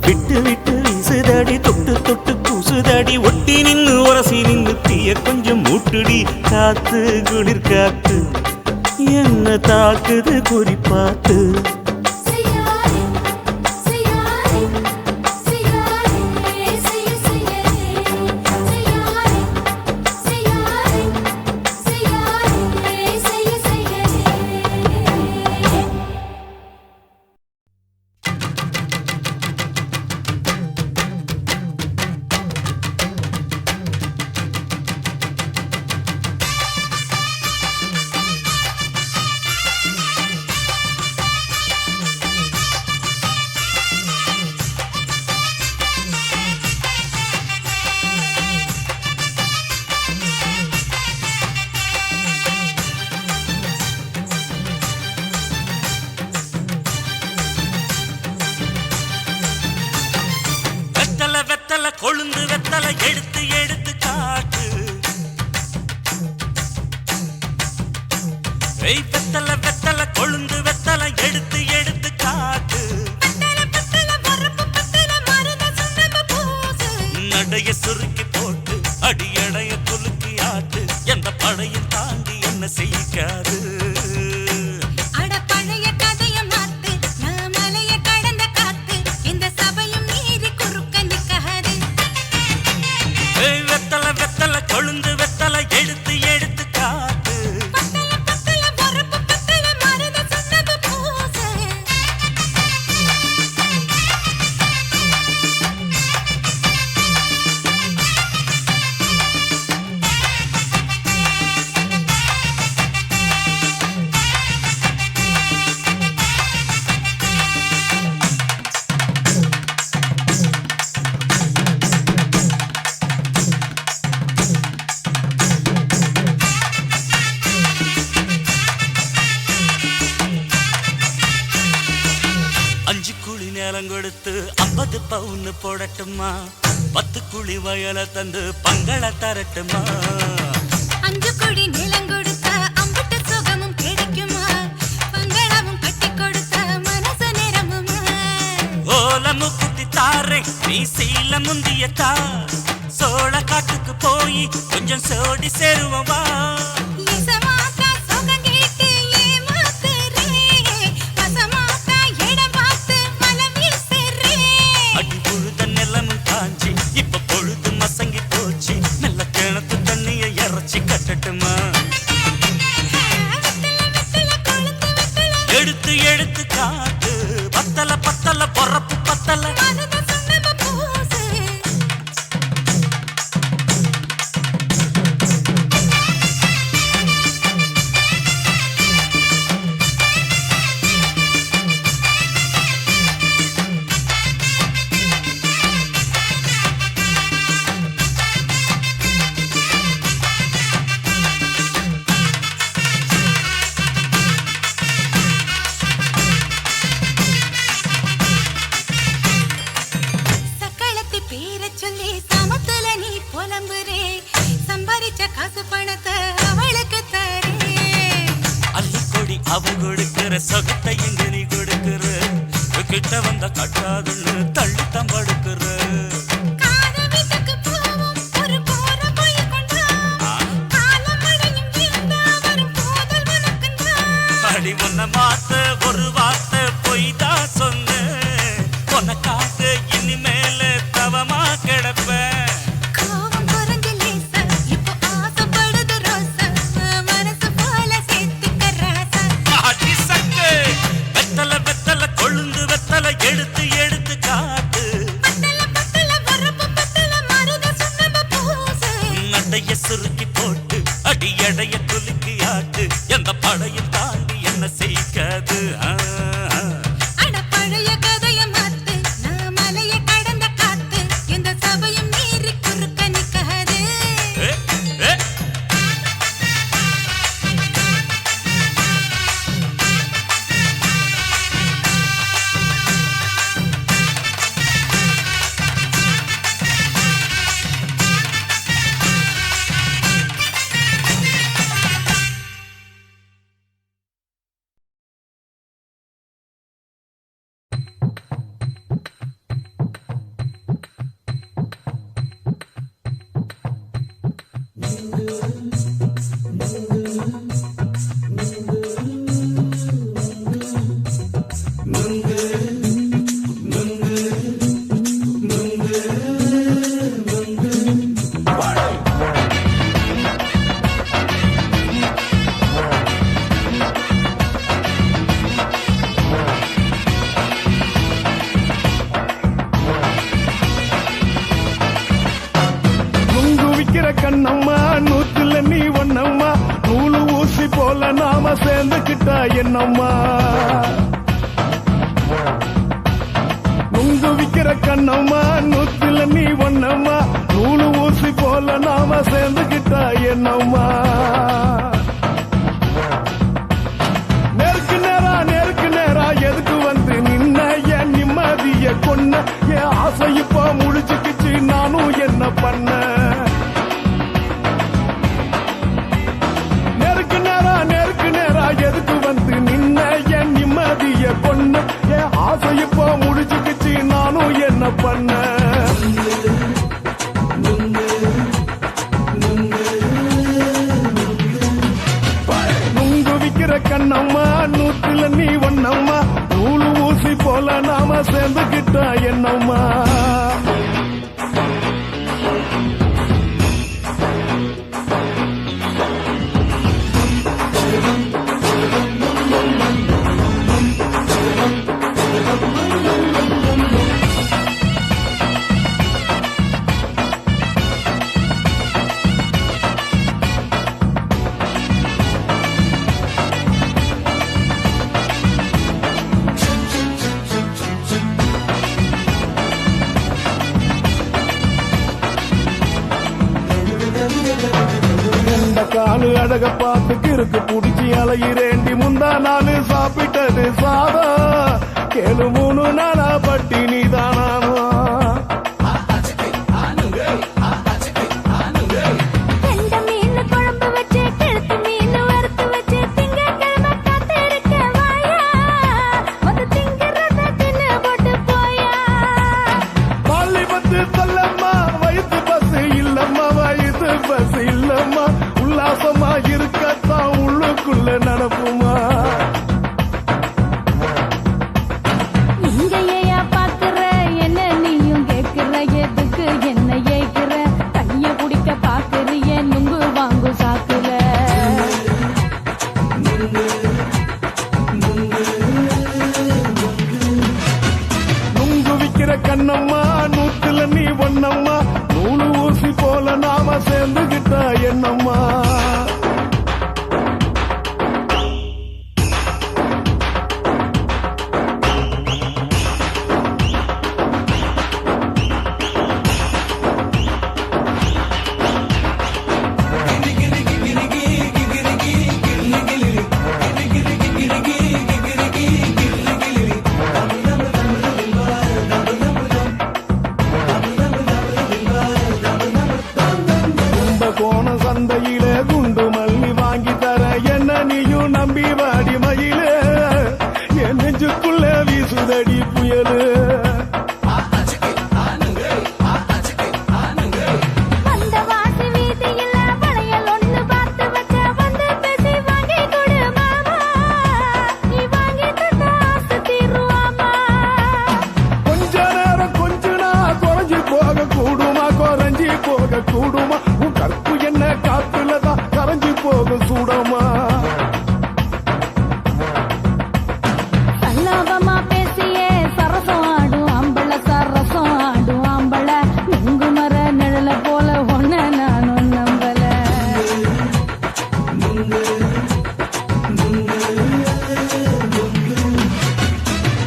விட்டு விட்டு வீசுதடி தொட்டு தொட்டு கூசுதடி ஒட்டி நின்னு உரசி நின்னு தீய கொஞ்சம் மூட்டுடி காத்து குளிர் காத்து என்ன தாக்குது குறி பார்த்து செய்யாதே செய்யாதே செய்யாதே செய்ய செய்யாதே செய்யாதே செய்யாதே செய்யாதே செய்ய செய்யாதே வெத்தலை எடுத்து எடுத்து காட்டு. ஏய் வெத்தலை வெத்தலை கொழுந்து வெத்தலை எடுத்து எடுத்து காட்டு. நடைய சுருக்கி போட்டு அடியடைய குலுக்கி ஆட்டு. எந்த படையும் தாண்டி என்ன செய்யாது. அட பழைய கதைய மாத்து, நான் மலைய கடந்த காத்து, இந்த சபையும் மீறி குறுக்க நிக்காது. ஏய் வெத்தலை வெத்தலை கொழுந்து வெத்தலை எடுத்து எடுத்து காட்டு. கொடுத்து 50 பவுன் போடட்டுமா? 10 குழி வயல தந்து பங்கள தரட்டுமா? 5 குழி நிலம் கொடுத்தா அம்புட்டு சுகமும் கிடைக்குமா? பங்களவும் கட்டி கொடுத்தா மனசு நிரம்புமா? ஓல முக்குத்தி தாரே நீ சீல முந்தியத்தா. சோழ காட்டுக்கு போய் கொஞ்சம் சோடி சேருவா. கட்டட்டுமா? எடுத்து எடுத்து காட்டு. பத்தல பத்தல பொறப்பு பத்தல. அவ கொடுக்கிற சொகத்தை எங்க நீ கொடுக்கிற. கிட்ட வந்த கட்டாதுன்னு தள்ளி தம்படுக்கிற. அடி உன்ன மாத்த ஒரு வார்த்தை பொய்தா சொன்ன. உனக்காக இனிமேல தவமா கிடப்ப. எடுத்து எடுத்து காட்டு. நடைய சுருக்கி போட்டு அடி எடைய குலுக்கி ஆட்டு. எந்த படையும் தாண்டி என்ன செய்யாது. பழைய கதைய மாத்து, நான் மலைய கடந்த காத்து, இந்த சபையும் மீறி குறுக்க நிக்காது. கண்ணம்மா நூத்துல நீ ஒன்னம்மா. நூலு ஊசி போல நாம சேர்ந்துக்கிட்டா என்னம்மா? நுங்கு விக்கிற கண்ணம்மா நூத்துல நீ ஒன்னம்மா. நூலு ஊசி போல நாம சேர்ந்துக்கிட்டா என்னம்மா? நேருக்கு நேரா எதுக்கு வந்து நின்ன? என் நிம்மதிய கொன்ன. என் ஆசை இப்ப முடிச்சுக்கிச்சு, நானும் என்ன பண்ண? கண்ணம்மா நூத்துல நீ ஒன்னம்மா நூலு ஊசி போல நாம சேர்ந்துகிட்டா என்னம்மா காலு அழக பார்த்து கிறுக்கு புடிச்சி அலையிறேண்டி முந்தா நாலு சாப்பிட்டது சாதம் கேளு 3 நாளா பட்டினி தானானோ கெண்ட மீன் குழம்பு வச்சு கெளுத்து மீன் வறுத்து வச்சு திங்கட்கிழமை காத்திருக்க வாயா வந்து திங்கிறத தின்னு போட்டு போயா பள்ளி பத்து சொல்லம்மா வயிற்று பஸ் இல்லம்மா வயிற்று பஸ் இல்லம்மா உல்லாசமா இருக்கத்தான் உள்ளுக்குள்ள நடப்புமா இங்கேயா பாக்குற என்ன நீயும் கேக்குற எதுக்கு என்ன ஏக்குற கைய குடிக்க பாக்குறிய நுங்கு வாங்கு சாக்குற நுங்கு விக்கிற கண்ணம்மா நூத்துல நீ ஒன்னம்மா நூலு ஊசி போல நாம சேர்ந்துகிட்டா என்னம்மா கோண சந்தையில குண்டு மல்லி வாங்கி தர என்ன நீயும் நம்பி வாடி மயில என் நெஞ்சுக்குள்ள வீசுதடி புயலு அந்த வாசி வீதியில வளையல் ஒண்ணு பார்த்து வச்ச வந்து பேசி வாங்கி கொடு மாமா நீ வாங்கி தந்த ஆசை தீருவாமா கொஞ்ச நேரம் கொஞ்ச நான் குறைஞ்சி போக கூடுமா குறைஞ்சி போக கூடுமா உன் கற்பு என்ன காத்துலதான் கரைஞ்சி போக சூடமா சல்லாபமா பேசியே சரசம் ஆடும் ஆம்பள சரசம் ஆடும் ஆம்பள நுங்கு மர நிழல போல ஒன்ன நானும் நம்பல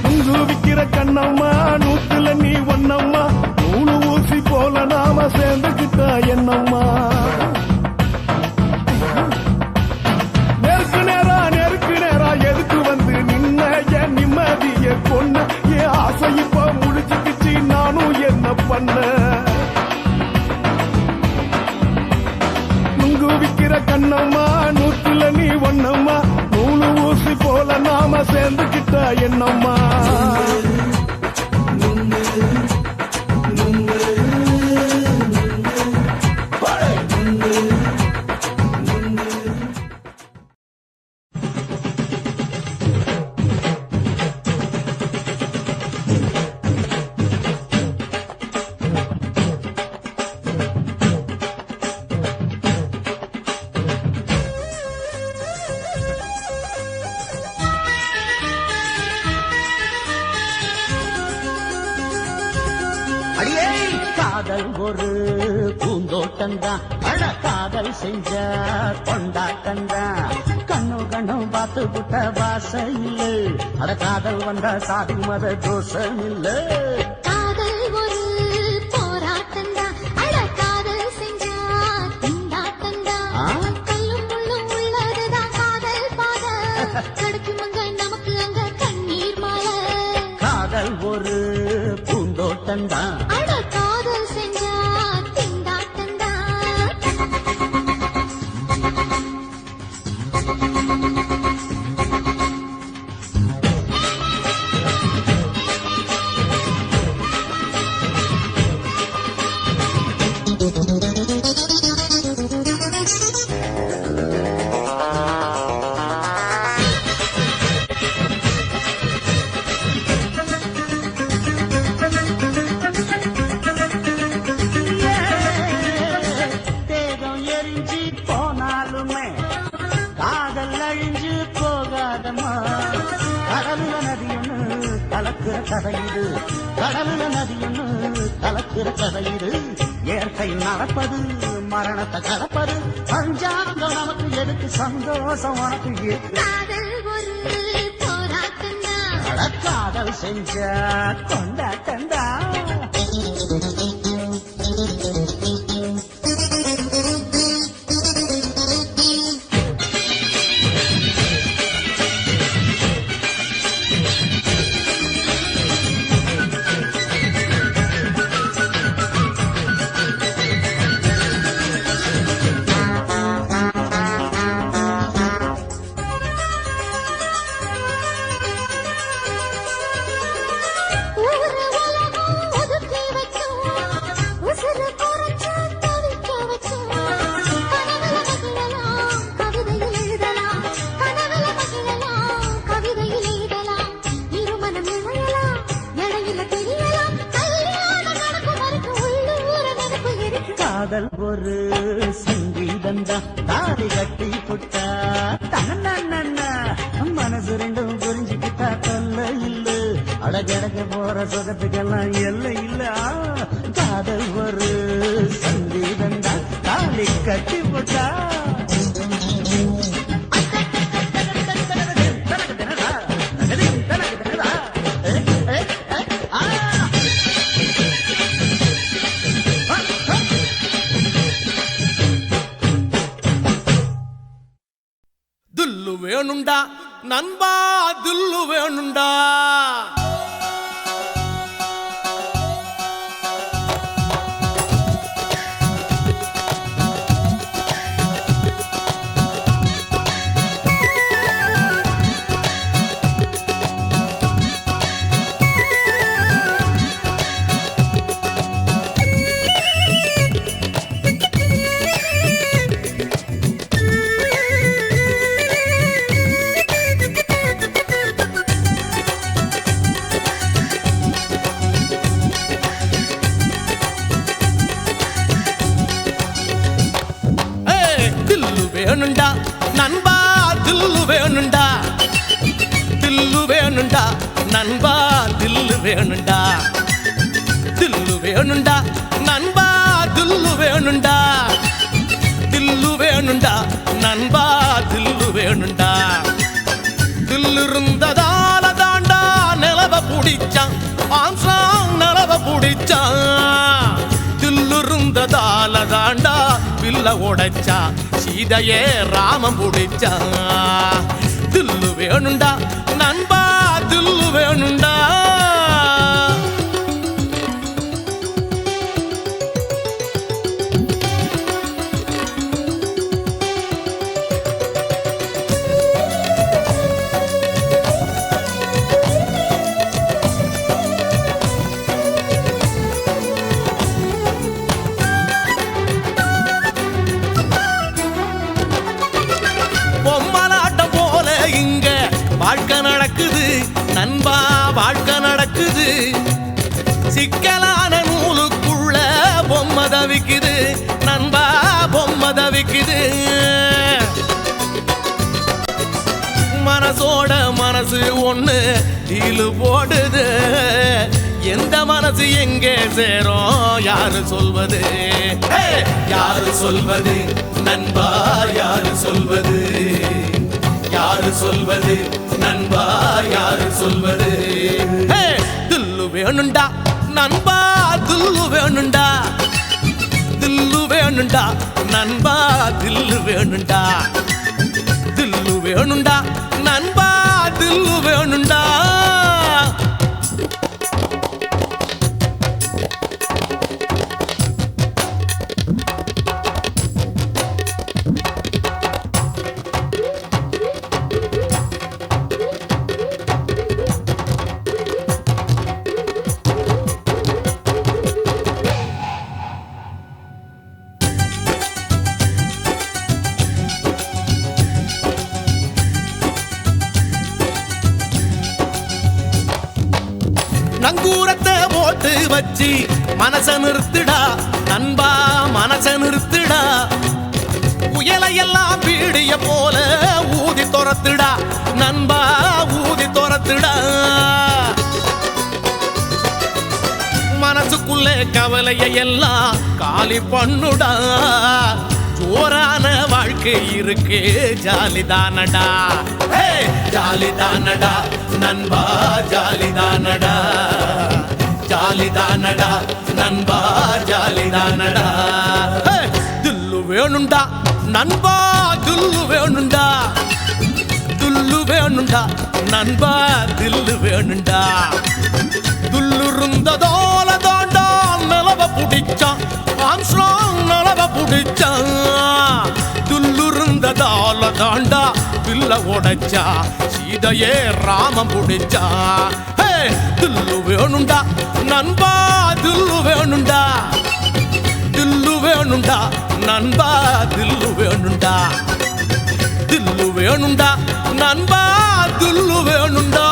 நுங்கு விக்கிற கண்ணம்மா நூத்துல நீ ஒன்னம்மா நூலு ஊசி போல நாம சேர்ந்துகிட்டா என்னம்மா நெருக்கு நேரா எதுக்கு வந்து நின்ன என் நிம்மதிய கொன்ன என் ஆசை இப்ப முடிச்சுக்கிச்சு நானும் என்ன பண்ண நுங்கு விக்கிற கண்ணம்மா நூத்துல நீ ஒன்னம்மா நூலு ஊசி போல நாம சேர்ந்துகிட்டா என்னம்மா காதல் ஒரு பூந்தோட்டம்தான் அட காதல் செஞ்ச கொண்டாட்டம்தான் கண்ணு கண்ணும் பார்த்து புட்ட வாசையில் அட காதல் வந்த சாதி மத தோஷம் இல்ல காதல் ஒரு போராட்டந்தா அட காதல் செஞ்சா திண்டாட்டந்தா கல்லும் முள்ளும் உள்ளதுதான் காதல் பாத கிடைக்கும் அங்க நமக்கு அங்க கண்ணீர் மாலை காதல் ஒரு பூந்தோட்டம்தான் அட காதல் செஞ்சா திண்டாட்டந்தா நடக்கிற கதை இது. கடலுல நதியொன்னு கலக்கிற கதை இது. இயற்கை நடப்பது மரணத்தை கலப்பது. பஞ்சாங்கம் நமக்கு எதுக்கு, சந்தோஷம் உனக்கு இருக்கு. காதல் ஒரு போராட்டம்தான், காதல் செஞ்ச கொண்டாட்டந்தா. ஊரு உலகம் ஒதுக்கி வச்சோம், உசுறு குறைச்சு தவிக்க வச்சோம். கனவுல மகிழலாம், கவிதையில் எழுதலாம். கனவுல மகிழலாம், கவிதையில் எழுதலாம். இருமனம் இழையலாம், இடையில தெரியலாம். கல்யாணம் நடக்கும் வரைக்கும் உள்ளூர நினைப்பு இருக்கு. காதல் ஒரு சங்கீதந்தா. தாலி கட்டி புட்டா தன்னா மனசு ரெண்டும் புரிஞ்சுக்கிட்டா தொல்ல இல்ல. அடகடக்க போற சுகத்துக்கெல்லாம் எல்லை இல்ல. காதல் ஒரு சங்கீதந்தா. தாலி கட்டி புட்டா துல்லு வேணுண்டா நண்பா, துல்லு வேணுண்டா. வேணுண்டா நண்பா, தில்லு வேணுண்டா. தில்லு வேணுண்டா நண்பா, தில்லு வேணுண்டா. தில்லு வேணுண்டா நண்பா, தில்லு வேணுண்டா. தில்லு வேணுண்டா நண்பா, தில்லு வேணுண்டா. தில்லு இருந்ததால தாண்டா நிலவ புடிச்சான், ஆம்சாங் நிலவ புடிச்சான். தில்லு இருந்ததால தாண்டா பில்ல உடைச்சா, சீதையே ராமம் புடிச்சா. தில்லு வேணுண்டா நண்பா, தில்லு வேணுண்டா. வாழ்க்கை நடக்குது நண்பா, வாழ்க்கை நடக்குது. சிக்கலான நூலுக்குள்ள பொம்மை தவிக்குது நண்பா, பொம்மை தவிக்குது. மனசோட மனசு ஒண்ணு டீலு போடுது. எந்த மனசு எங்கே சேரும் யாரு சொல்வது? யாரு சொல்வது நண்பா, யாரு சொல்வது? யாரு சொல்வது நண்பா, யாரு சொல்வது? தில்லு வேணுண்டா நண்பா, தில்லு வேணுண்டா. தில்லு வேணுண்டா நண்பா, தில்லு வேணுண்டா. தில்லு வேணுண்டா நண்பா, தில்லு வேணுண்டா. நங்கூரத்தை போட்டு வச்சு மனச நிறுத்துடா நண்பா, மனச நிறுத்துடா. புயலையெல்லாம் பீடிய போல ஊதி துரத்துடா நண்பா, ஊதி துரத்துடா. உள்ள கவலையை எல்லாம் காலி பண்ணுடா ஜோரான வாழ்க்கை இருக்கு ஜாலிதானடா ஜாலிதானடா நண்பா ஜாலிதானடா ஜாலிதானடா நண்பா ஜாலிதானடா துல்லு வேணுண்டா நண்பா துல்லு வேணுண்டா துல்லு வேணுண்டா நண்பா தில்லு வேணுண்டா துல்லுருந்ததோல தாண்டா நிலவ புடிச்சான் ஆம்ஸ்ட்ராங் நிலவ புடிச்சான் துல்லுருந்ததால தாண்டா பில்ல உடைச்சா சீதையே ராமம் புடிச்சா துல்லு வேணுண்டா நண்பா துல்லு வேணுண்டா தில்லு வேணுண்டா நண்பா தில்லு வேணுண்டா தில்லு வேணுண்டா நண்பா தில்லு வேணுண்டா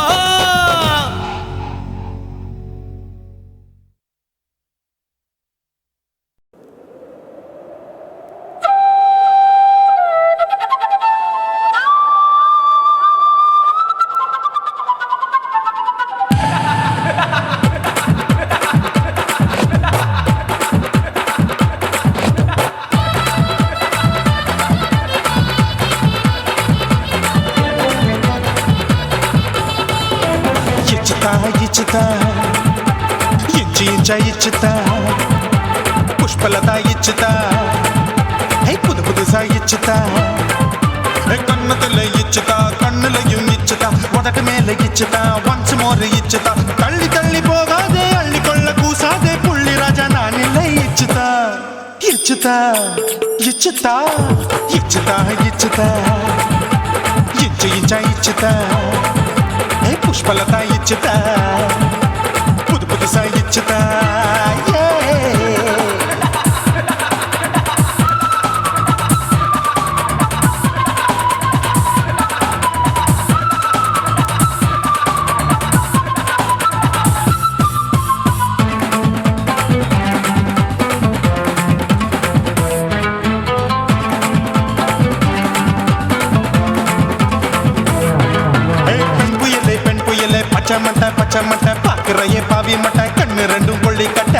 இச்சுதா புஷ்பலதா இச்சுதா புது புதுசா இச்சுதா கண்ணத்துல இச்சுதா கண்ணுலையும் இச்சுதா உதட்டு மேல இச்சுதா ஒன்ஸ் மோர் இச்சுதா தள்ளி தள்ளி போகாதே அள்ளி கொள்ள கூசாதே புள்ளி ராஜா நான் இல்லை இச்சுதா இச்சுதா இச்சுதா இச்சுதா இச்சுதா இச்சு இச்சா இச்சுதா புஷ்பலதா இச்சுதா புது புதுசா இச்சுதா பச்சை மட்டை பாக்குறையே பாவி மட்டை கண்ணு ரெண்டும் கொள்ளி கட்ட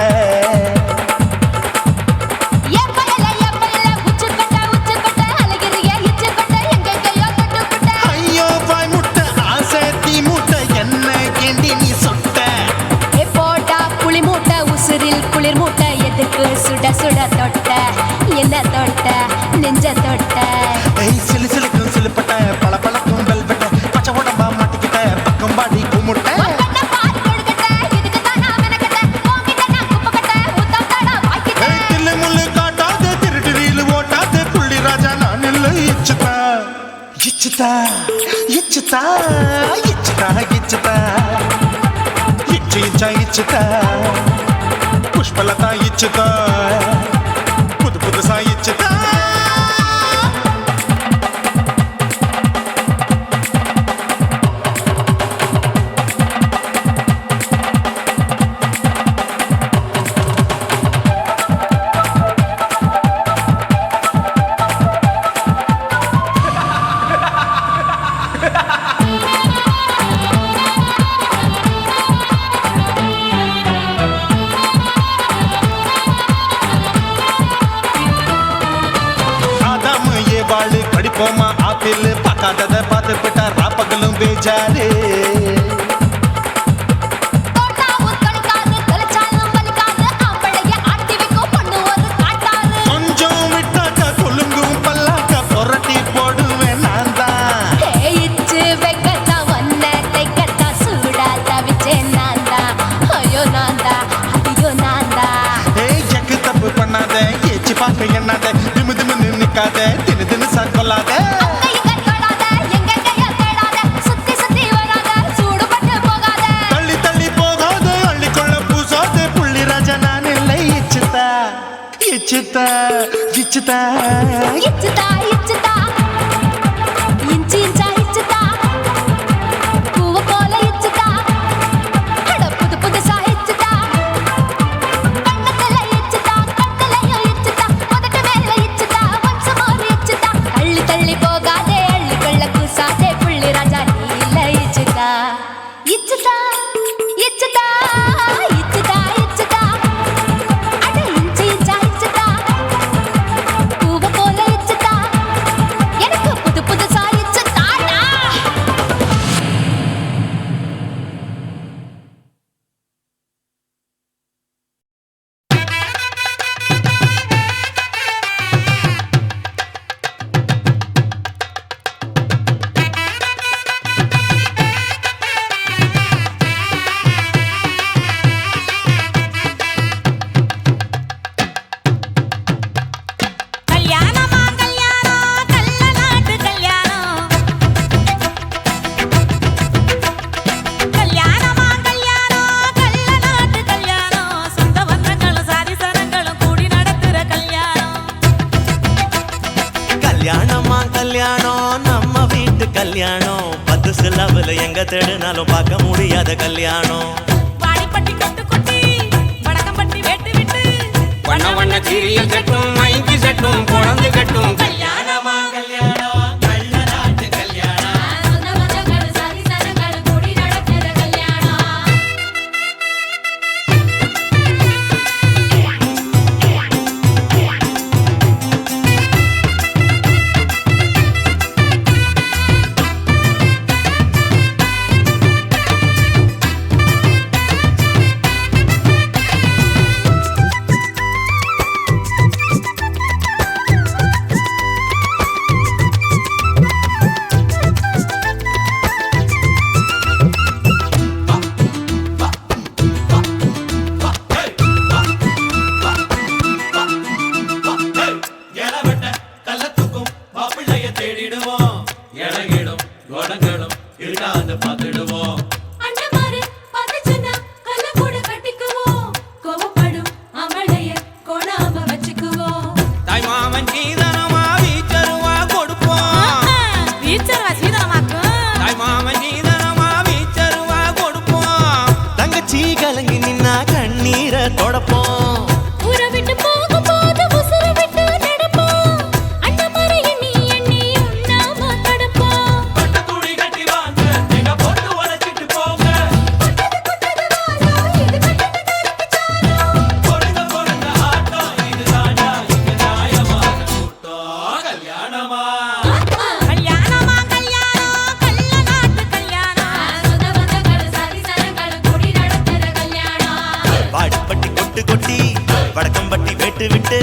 ஐயோ பாய் முட்டை ஆசை தீ முட்டை என்ன கேண்டி நீ சொட்ட போட்டா புளி மூட்டை உசுரில் குளிர் மூட்டை எதுக்கு சுட சுட தொட்ட என்ன தொட்ட நெஞ்ச தொட்ட சிலு சிலுக்கும் சிலுப்பட்ட பல பழக்கும் வெல்வெட்ட பச்சை உடம்பா மாட்டிக்கிட்ட பக்கம் பாடி குமுட்ட இச்சுதா இச்சுதா இச்சுதா இச்சுதா இச்சு இச்சா இச்சுதா புஷ்பலதா இச்சுதா புது புதுசா இச்சுதா படிப்போமா ஆப்பிள் பார்க்காதத பார்த்து விட்டா ராப்பகலும் பேஜாரு கொஞ்சம் விட்டாக்கா கொலுங்கும் பல்லாக்கா புரட்டி போடுவேன் நான் தான் எக்கு தப்பு பண்ணாத ஏச்சி பார்க்க எண்ணாத திமு திமுன்னு நிக்காத தின்னு தின்னு சாக்கொள்ளாத தள்ளி தள்ளி போகாத அள்ளி கொள்ள பூசாத புள்ளி ராஜா நான் இல்லை இச்சுதா இச்சுதா இச்சுதா இச்சுதா இச்சுதா இஞ்சி இஞ்சா இச்சுதா பூவ போல இச்சுதா அட புது புதுசா இச்சுதா கண்ணத்துல இச்சுதா கட்டலையும் இச்சுதா உதட்டு மேல இச்சுதா ஒன்ஸ் மோர் இச்சுதா தள்ளி தள்ளி போகாதே அள்ளி கொள்ள கூசாதே புள்ளி ராஜா நீ இல்ல இச்சுதா இச்சுதா இச்சுதா இச்சுதா இச்சுதா கல்யாணமா கல்யாணம் நம்ம வீட்டு கல்யாணம் 10 சிலவுல எங்க தேடினாலும் பார்க்க முடியாத கல்யாணம் வாடிப்பட்டி கொட்டு கொட்டி வடக்கம்பட்டி வெட்டு விட்டு வண்ண வண்ண சீரியல் கட்டும் மைக்கு சட்டும் குழந்தை கட்டும் கல்யாணமா கல்யாணம் கள்ள நாட்டு கல்யாணம் சொந்த பந்தங்கள் சாதி சனங்கள் கூடி நடக்கிற கல்யாணம் அண்ணமாரு பதச்சனா கல்ல கூட கட்டிக்குவோம் கோவப்படும் அவளைய கொணாம வச்சுக்குவோம் தாய் மாமன் சீதனமா வீச்சருவா கொடுப்போம் வீச்சரவா சீதனமாக்கும் தாய் மாமன் சீதனமா வீச்சருவா கொடுப்போம் தங்கச்சி கலங்கி நின்னா கண்ணீரை தொடப்போம் ஊரை விட்டு போகும் போது உசுர விட்டு நடப்போம் அண்ணமாரு எண்ணி எண்ணி உண்ணாம தடுப்போம் கல்யாணமா கல்யாணம் கள்ள நாட்டு கல்யாணம் சொந்த பந்தங்கள் சாதி சனங்கள் கூடி நடக்கிற கல்யாணம் வாடிப்பட்டி கொட்டு கொட்டி வடக்கம்பட்டி வெட்டு விட்டு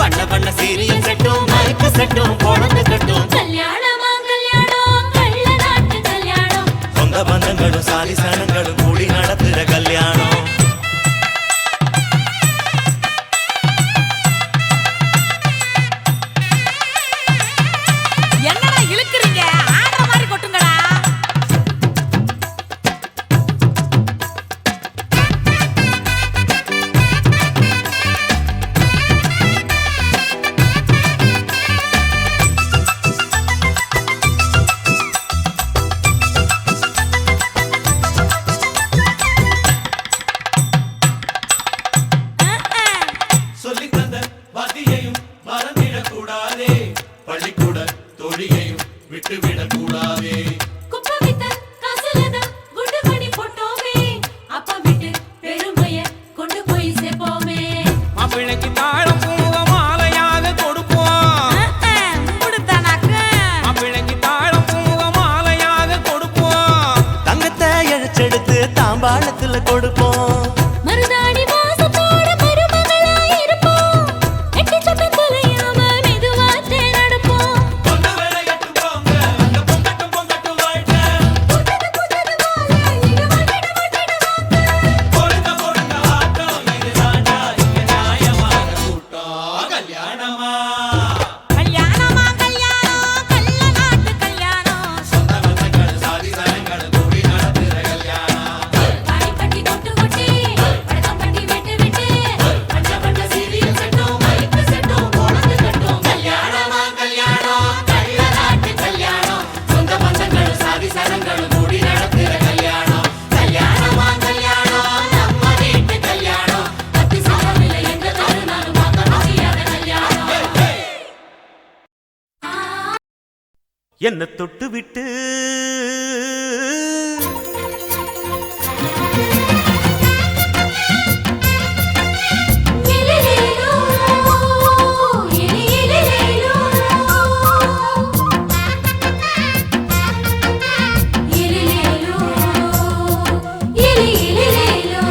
பண்ண பண்ண சீரியல் செட்டும் மைக்கு செட்டும் குழந்தை கட்டும் கல்யாணமா கல்யாணம் கள்ள நாட்டு கல்யாணம் சொந்த பந்தங்களும் சாதி சனங்களும் கூடி நடத்துற கல்யாணம் என்னடா இழுக்குறீங்க ஆடுற மாதிரி கொட்டுங்கடா குப்பை வித்த காசுலதா குண்டு மணி போட்டோமே அப்பா விட்டு பெருமைய கொண்டு போய் சேர்ப்போமே மாப்பிள்ளைக்கு தாழம் பூவ மாலையாக கொடுப்போம் கொடுத்தானாக்கு மாப்பிள்ளைக்கு தாழம் பூவ மாலையாக கொடுப்போம் தங்கத்தை இழைச்செடுத்து தாம்பாளத்துல கொடுப்போம் மருதாணி வாசத்தோட மருமகளா இருப்போம் எட்டி சப்பை தொலையாம மெதுவாத்தே நடப்போம் கல்யாணமா கல்யாணம் கள்ள நாட்டு கல்யாணம் வாடிப்பட்டி கொட்டு கொட்டி வடக்கம்பட்டி வெட்டு விட்டு பஞ்ச பஞ்ச சீரியல் செட்டும் மைக்கு செட்டும் குழந்தை கட்டும் கல்யாணமா கல்யாணம் கள்ள நாட்டு கல்யாணம் சொந்த பந்தங்கள் சாதி சனங்கள் கூடி நடக்கிற கல்யாணம் கல்யாணமா கல்யாணம் நம்ம வீட்டு கல்யாணம் 10 சாமியில எங்க தருணாலும் பார்க்க முடியாத கல்யாணம் என்ன தொட்டு விட்டு எலிலேலோ எலிலேலோ எலிலேலோ எலிலேலோ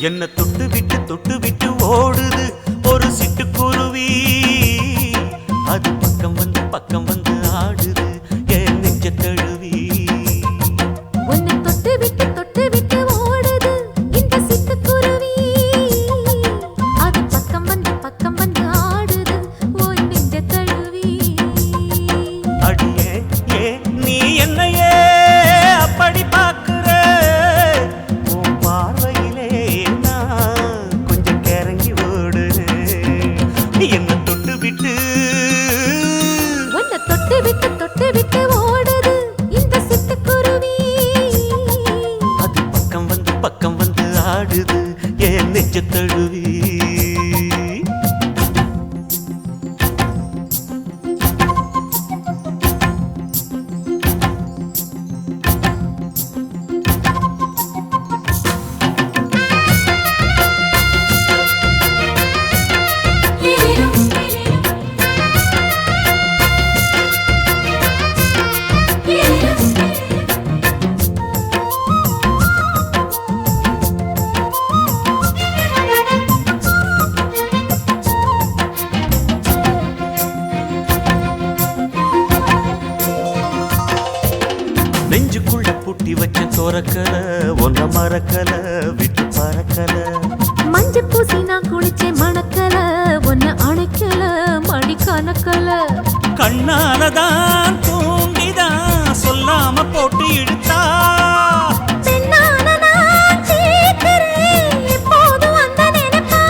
என்ன தொட்டு விட்டு ஓடுது ஒரு சிட்டுக்குருவி அது பக்கம் வந்து ஆடுது என் நெஞ்ச தழுவி உன்னை தொட்டு விட்டு ஓடுது இந்த சிட்டுக்குருவி அது பக்கம் வந்து ஆடுது உன் நெஞ்ச தழுவி அடியே ஏன் நீ என்னையே அப்படி பார்க்கிற உன் பார்வையிலே நான் ஆடுது என் நெஞ்ச தழுவி. நெஞ்சுக்குள்ள பூட்டி வச்ச தோரக்கல ஒன்ன மறக்கல விட்டு பறக்கல. மஞ்ச பூசி நான் குளிச்சேன் மணக்கல ஒன்ன அணைக்கல மடி கணக்கல. கண்ணாலதான் தூண்டிதான் சொல்லாம போட்டு இழுத்தா. பெண்ணான நான் கேட்கிறேன் எப்போதும் அந்த நினைப்பா.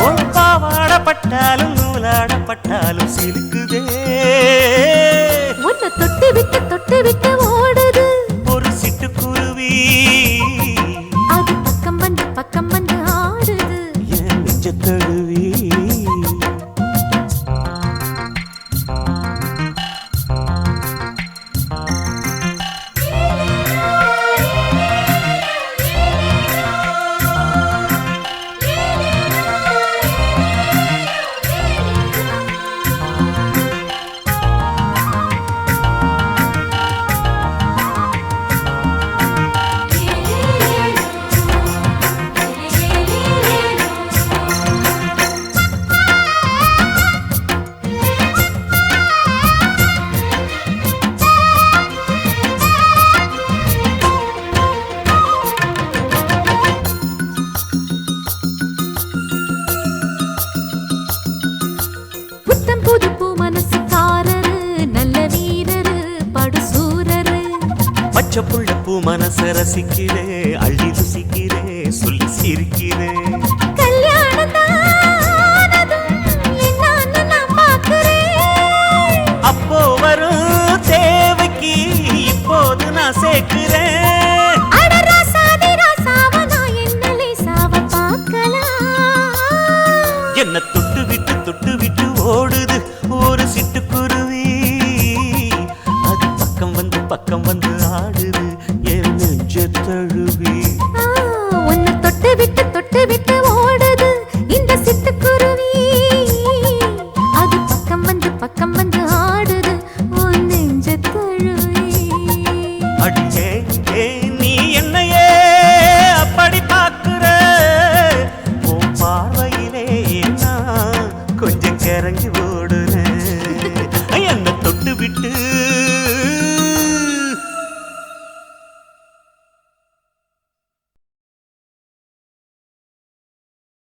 உன் பாவாடப்பட்டாலும் நூலாடப்பட்டாலும் சிலுக்குதே. உன்னை தொட்டு விட்டு ஓடுது ஒரு சிட்டுக்குருவி அது பக்கம் வந்து ஆடுது என் நெஞ்ச தழுவி. புத்தம் புது பூ மனசுக்காரரு நல்ல வீரரு படுசூரரு. பச்சை புள்ள பூ மனச ரசிக்கிறே அள்ளி ருசிக்கிறே சொல்லி சிரிக்கிறே. கல்யாணம் தானதும் என்னான்னு நான் பார்க்கிறேன். அப்போ வரும் தேவைக்கு இப்போது நான் சேர்க்கிறேன். அட ராசாதி ராசாவ நான் என்ன லேசாவ பார்க்கலாம். என்ன தொட்டு விட்டு ஓடுது ஒரு சிட்டுக்குருவி. அது பக்கம் வந்து ஆடுது என் நெஞ்ச தழுவி. உன்னை தொட்டு விட்டு ஓடுது இந்த சிட்டுக்குருவி. அது பக்கம் வந்து ஆடுது உன் நெஞ்ச தழுவி. அடியே நீ என்னையே அப்படி பார்க்கிற. உன் பார்வையிலே நான் கொஞ்சம் கிறங்கி ஓடுறேன். என்ன தொட்டு விட்டு